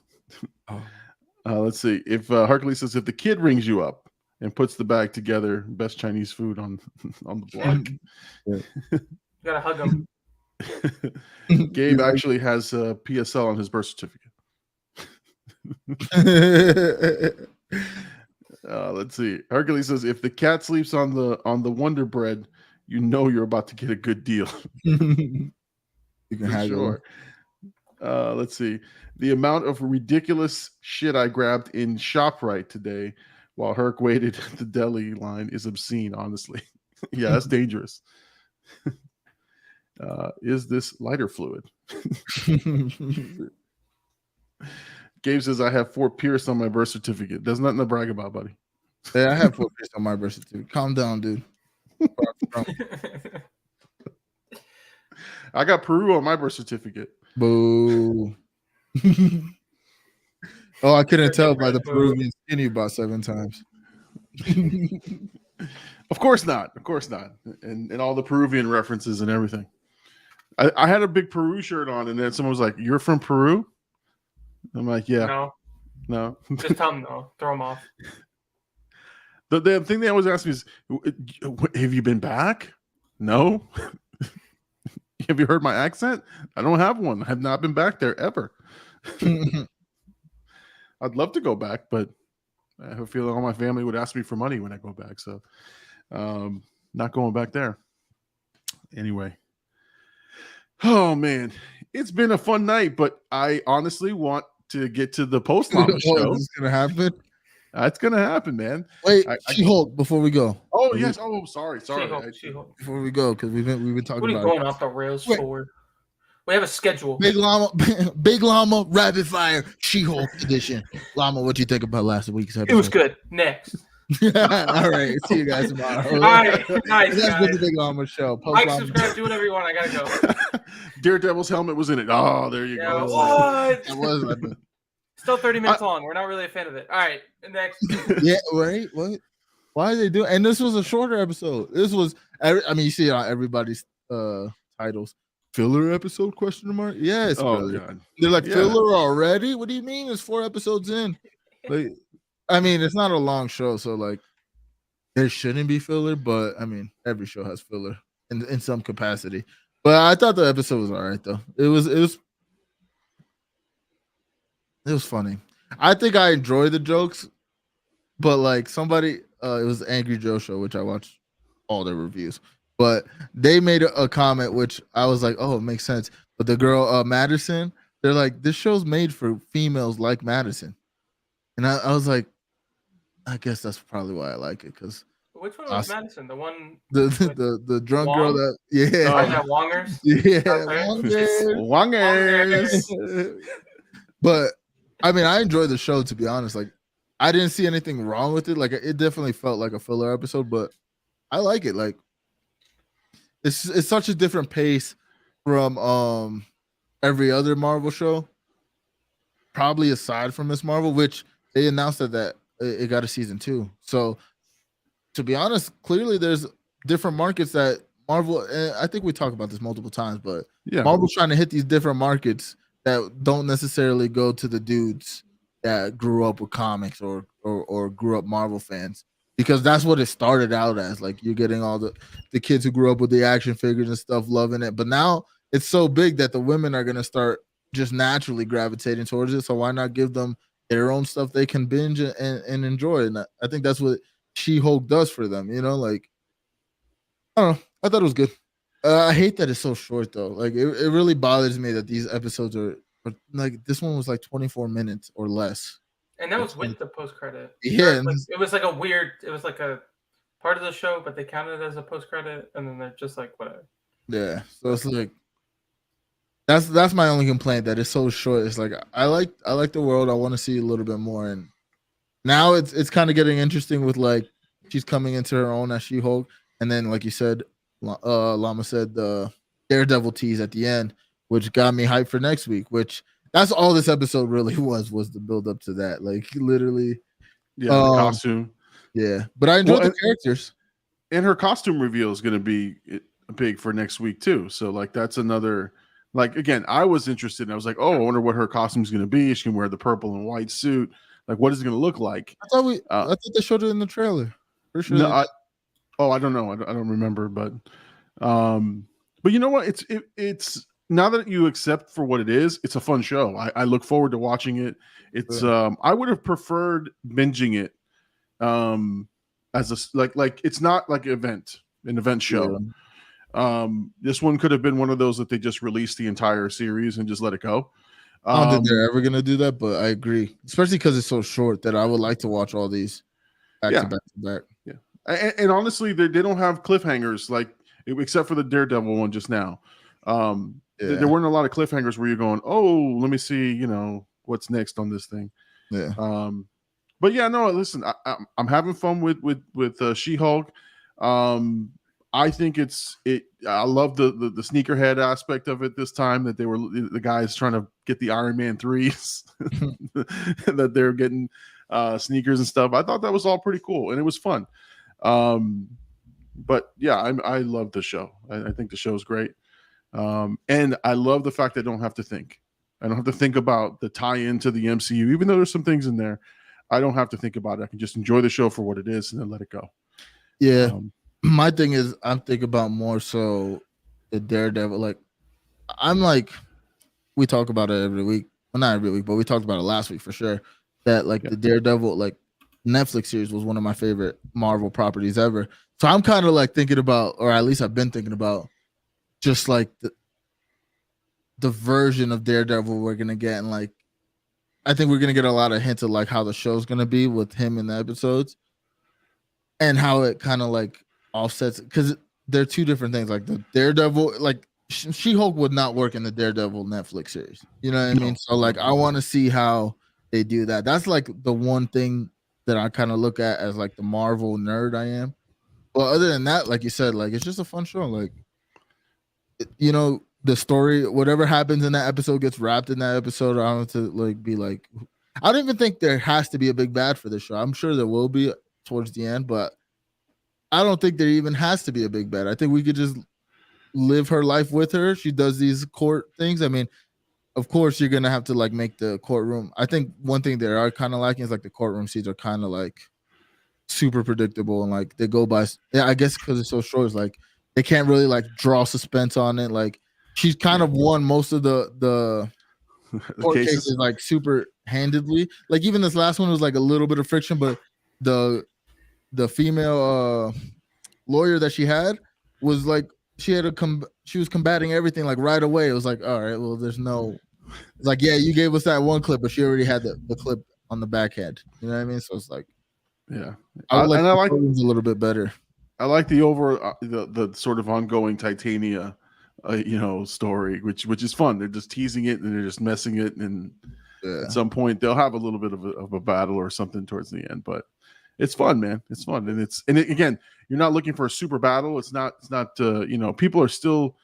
Let's see. If Hercules says if the kid rings you up and puts the bag together, best Chinese food on the block.
You gotta hug him.
Gabe actually has a PSL on his birth certificate. Let's see. Hercules says if the cat sleeps on the Wonder Bread, you know you're about to get a good deal.
You can have
sure. Let's see. The amount of ridiculous shit I grabbed in ShopRite today while Herc waited at the deli line is obscene, honestly. Yeah, that's dangerous. Is this lighter fluid? Gabe says I have Fort Pierce on my birth certificate. There's nothing to brag about, buddy.
Yeah, I have Fort Pierce on my birth certificate. Calm down, dude.
I got Peru on my birth certificate.
Boo. Oh, I couldn't tell by the Peruvian skinny about 7 times.
Of course not. Of course not. And all the Peruvian references and everything. I had a big Peru shirt on, and then someone was like, "You're from Peru?" I'm like, "Yeah." No.
Just tell them no. Throw them off.
The thing they always ask me is, "Have you been back?" No. Have you heard my accent? I don't have one. I have not been back there ever. I'd love to go back, but I have a feeling all my family would ask me for money when I go back. So not going back there. Anyway. Oh, man. It's been a fun night, but I honestly want to get to the post-Llama show.
Is this going to happen?
That's going to happen, man.
Wait, She-Hulk before we go.
Oh, yes. Oh, sorry.
She-Hulk.
Before we go, because we've been talking about.
What are you going off the rails for? We have a schedule.
Big Llama, Rapid Fire, She-Hulk edition. Llama, what do you think about last week's episode?
It was good. Next.
All right. See you guys tomorrow.
All right. Nice.
That's been the Big Llama show.
Like, subscribe, do whatever you want. I gotta go.
Daredevil's helmet was in it. Oh, there you go.
What?
It was.
Still 30 minutes long. We're not really a fan of it. All right. Next.
Yeah, right? What? Why are they doing? And this was a shorter episode. This was, I mean, you see it on everybody's titles. filler episode? Question mark. Yes,
Oh
brother.
god.
They're like
Yeah.
filler already. What do you mean? It's 4 episodes in. Like, I mean, it's not a long show, so like, there shouldn't be filler. But I mean, every show has filler in some capacity. But I thought the episode was all right though. It was funny. I think I enjoyed the jokes, but like somebody, it was the Angry Joe show, which I watched all their reviews, but they made a comment which I was like, oh, it makes sense. But the girl, Madison, they're like, this show's made for females like Madison, and I was like, I guess that's probably why I like it because
Which one was Madison? The one
the drunk
Wong?
girl that yeah
Oh, yeah, Wongers.
yeah
Wongers.
But I mean, I enjoyed the show, to be honest. Like, I didn't see anything wrong with it. Like, it definitely felt like a filler episode, but I like it. Like, it's such a different pace from every other Marvel show. Probably aside from Miss Marvel, which they announced that it got a season 2. So, to be honest, clearly there's different markets that Marvel. I think we talked about this multiple times, but
Yeah.
Marvel's trying to hit these different markets that don't necessarily go to the dudes that grew up with comics or grew up Marvel fans, because that's what it started out as. Like, you're getting all the kids who grew up with the action figures and stuff loving it, but now it's so big that the women are gonna start just naturally gravitating towards it. So why not give them their own stuff they can binge and enjoy? And I think that's what She-Hulk does for them. You know, like, I don't know. I thought it was good. I hate that it's so short though. Like, it really bothers me that these episodes are like, this one was like 24 minutes or less.
And that was with the post credit.
Yeah,
it was like a part of the show, but they counted it as a post credit, and then they're just like, whatever.
Yeah. So it's like, that's my only complaint, that it's so short. It's like, I like the world. I want to see a little bit more, and now it's kind of getting interesting with, like, she's coming into her own as She-Hulk, and then, like you said, Llama said, the Daredevil tease at the end, which got me hyped for next week. Which, that's all this episode really was the build up to that. Like, literally,
Yeah, the costume.
Yeah, but I enjoyed the characters.
And her costume reveal is going to be big for next week too. So, like, that's another. Like, again, I was interested. And I was like, oh, I wonder what her costume is going to be. She can wear the purple and white suit. Like, what is it going to look like?
I thought they showed it in the trailer. For sure.
No, I don't know. I don't remember, but you know what? It's now that you accept for what it is, it's a fun show. I look forward to watching it. It's I would have preferred binging it as a like it's not like an event show. Yeah. This one could have been one of those that they just released the entire series and just let it go.
I don't think they're ever gonna do that, but I agree, especially because it's so short, that I would like to watch all these back to back.
Yeah. And honestly, they don't have cliffhangers, like, except for the Daredevil one just now. There weren't a lot of cliffhangers where you're going, oh, let me see, what's next on this thing.
Yeah.
But yeah, no, listen, I'm having fun with She-Hulk. I think I love the sneakerhead aspect of it this time, that they were the guys trying to get the Iron Man 3s, that they're getting sneakers and stuff. I thought that was all pretty cool, and it was fun. But yeah, I love the show. I think the show is great. And I love the fact that I don't have to think. I don't have to think about the tie-in to the MCU, even though there's some things in there. I don't have to think about it. I can just enjoy the show for what it is and then let it go.
Yeah. My thing is, I'm thinking about more so the Daredevil. Like, I'm like, we talk about it every week. Well, not every week, but we talked about it last week for sure. That, like, the Daredevil, like, Netflix series was one of my favorite Marvel properties ever. So I'm kind of like thinking about, or at least I've been thinking about, just like the version of Daredevil we're gonna get, and like, I think we're gonna get a lot of hints of like how the show's gonna be with him in the episodes, and how it kind of like offsets, because they're two different things. Like, the Daredevil, like, She-Hulk would not work in the Daredevil Netflix series. You know what I mean? So like, I want to see how they do that. That's like the one thing that I kind of look at as like the Marvel nerd I am. But other than that, like you said, like, it's just a fun show. Like, the story, whatever happens in that episode gets wrapped in that episode. I don't have to like be like, I don't even think there has to be a big bad for this show. I'm sure there will be towards the end, but I don't think there even has to be a big bad. I think we could just live her life with her. She does these court things. I mean, of course, you're gonna have to like make the courtroom. I think one thing they are kind of lacking is like the courtroom scenes are kind of like super predictable and like they go by. Yeah, I guess because it's so short, it's like they can't really like draw suspense on it. Like she's kind of won most of the
The
court
cases.
cases like super handedly. Like even this last one was like a little bit of friction, but the female lawyer that she had was like she was combating everything like right away. It was like, all right, well, there's no it's like, yeah, you gave us that one clip, but she already had the clip on the back end. You know what I mean? So it's like,
Yeah,
I would like
and
the
I like
courtrooms a little bit better.
I like the over the sort of ongoing Titania, story, which is fun. They're just teasing it and they're just messing it, and
Yeah.
at some point they'll have a little bit of a battle or something towards the end. But it's fun, man. It's fun, and again, you're not looking for a super battle. It's not people are still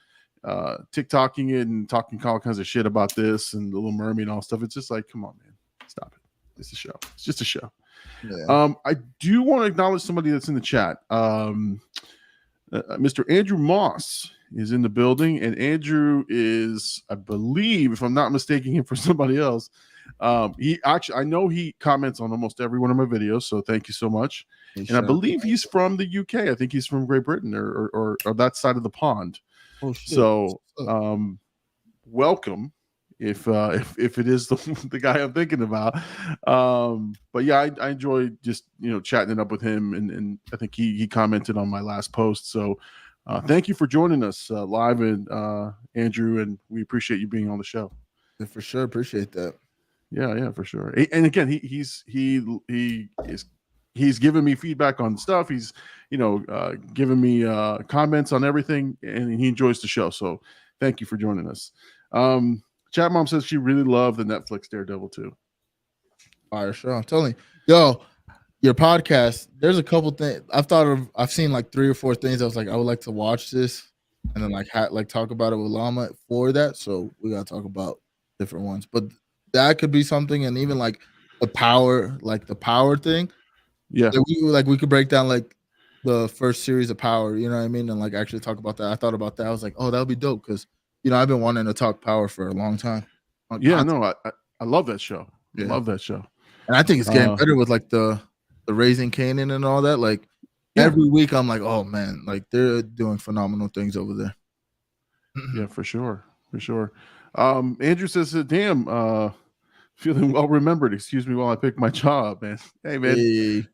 TikToking it and talking all kinds of shit about this and the Little Mermaid and all stuff. It's just like, come on, man, stop it. It's a show. It's just a show.
Yeah.
I do want to acknowledge somebody that's in the chat. Mr. Andrew Moss is in the building, and Andrew is, I believe, if I'm not mistaking him for somebody else, he actually, I know he comments on almost every one of my videos, so thank you so much. And I believe he's from the UK. I think he's from Great Britain or that side of the pond.
Oh shit.
So welcome if it is the guy I'm thinking about. But yeah, I enjoy just chatting it up with him, and I think he commented on my last post. So thank you for joining us live, and Andrew, and we appreciate you being on the show.
Yeah, for sure, appreciate that.
Yeah, for sure. And again, he's given me feedback on stuff. He's giving me comments on everything, and he enjoys the show. So thank you for joining us. Chat Mom says she really loved the Netflix Daredevil too.
Fire show. I'm telling you, yo, your podcast. There's a couple things I've seen like 3 or 4 things. I was like, I would like to watch this, and then like talk about it with Llama for that. So we gotta talk about different ones, but that could be something. And even like the power thing.
Yeah,
we could break down like the first series of Power. You know what I mean? And like actually talk about that. I thought about that. I was like, oh, that would be dope because I've been wanting to talk Power for a long time.
Yeah, no, I love that show.
Yeah.
Love that show.
And I think it's getting better with like the Raising Kanan and all that. Like every week I'm like, oh man, like they're doing phenomenal things over there.
Yeah, for sure. Andrew says, damn, feeling well remembered. Excuse me while I pick my job, man. Hey man,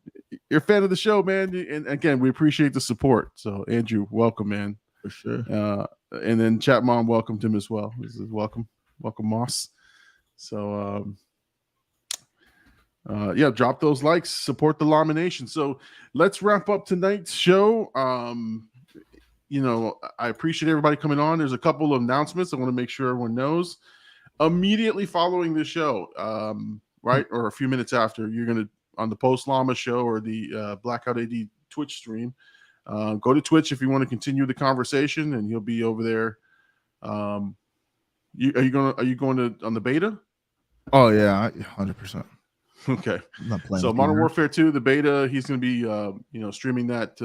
you're a fan of the show, man. And again, we appreciate the support. So Andrew, welcome, man.
For sure.
And then Chat Mom welcomed him as well. This is welcome Moss. So yeah, drop those likes, support the Llama Nation. So let's wrap up tonight's show. I appreciate everybody coming on. There's a couple of announcements I want to make sure everyone knows. Immediately following the show, right, or a few minutes after, you're gonna on the Post Llama show or the Blackout AD Twitch stream. Go to Twitch if you want to continue the conversation, and he'll be over there. Are you going to on the beta?
Oh yeah, 100%.
Okay.
I'm not playing
so Modern Warfare 2, the beta, he's going to be streaming that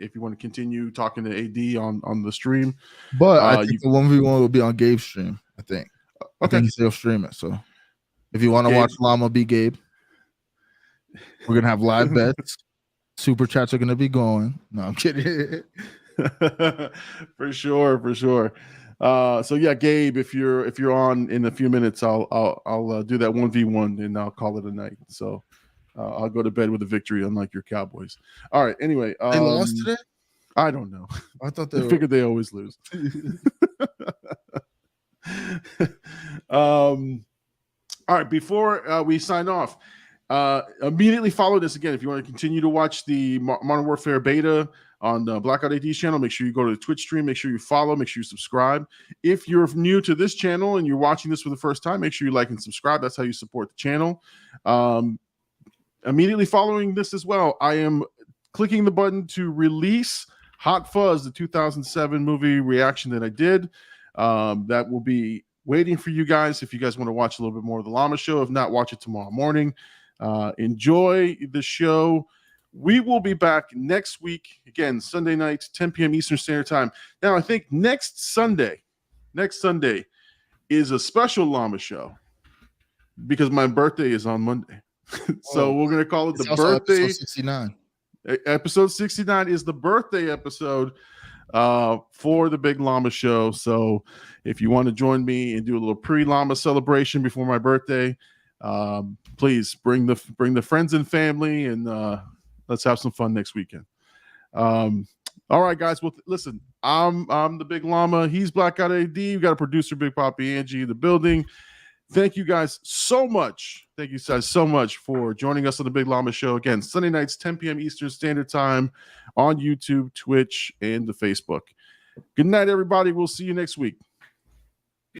if you want to continue talking to AD on the stream.
But I think the 1v1 will be on Gabe's stream. I think. Okay. I think he'll stream it. So if you want to watch Llama be Gabe, we're gonna have live bets. Super chats are gonna be going. No, I'm kidding.
For sure. So yeah, Gabe, if you're on in a few minutes, I'll do that 1v1 and I'll call it a night. So I'll go to bed with a victory, unlike your Cowboys. All right. Anyway,
they lost today.
I don't know.
I thought
they figured they always lose. All right. Before we sign off, immediately follow this again. If you want to continue to watch the Modern Warfare beta on the Blackout AD's channel, make sure you go to the Twitch stream, make sure you follow, make sure you subscribe. If you're new to this channel and you're watching this for the first time, make sure you like and subscribe. That's how you support the channel. Immediately following this as well, I am clicking the button to release Hot Fuzz, the 2007 movie reaction that I did. That will be waiting for you guys if you guys want to watch a little bit more of the Llama Show. If not, watch it tomorrow morning. Enjoy the show. We will be back next week again, Sunday night, 10 p.m. Eastern Standard Time. Now, I think next Sunday is a special Llama show because my birthday is on Monday. So we're going to call it
It's
the
also
birthday.
episode 69.
Episode 69 is the birthday episode for the Big Llama Show. So if you want to join me and do a little pre-Llama celebration before my birthday, please bring the friends and family, and let's have some fun next weekend. All right, guys. Well, listen, I'm the Big Llama. He's Blackout AD. We got a producer, Big Poppy Angie, in the building. Thank you guys so much. Thank you guys so much for joining us on the Big Llama Show. Again, Sunday nights, 10 p.m. Eastern Standard Time on YouTube, Twitch, and the Facebook. Good night, everybody. We'll see you next week.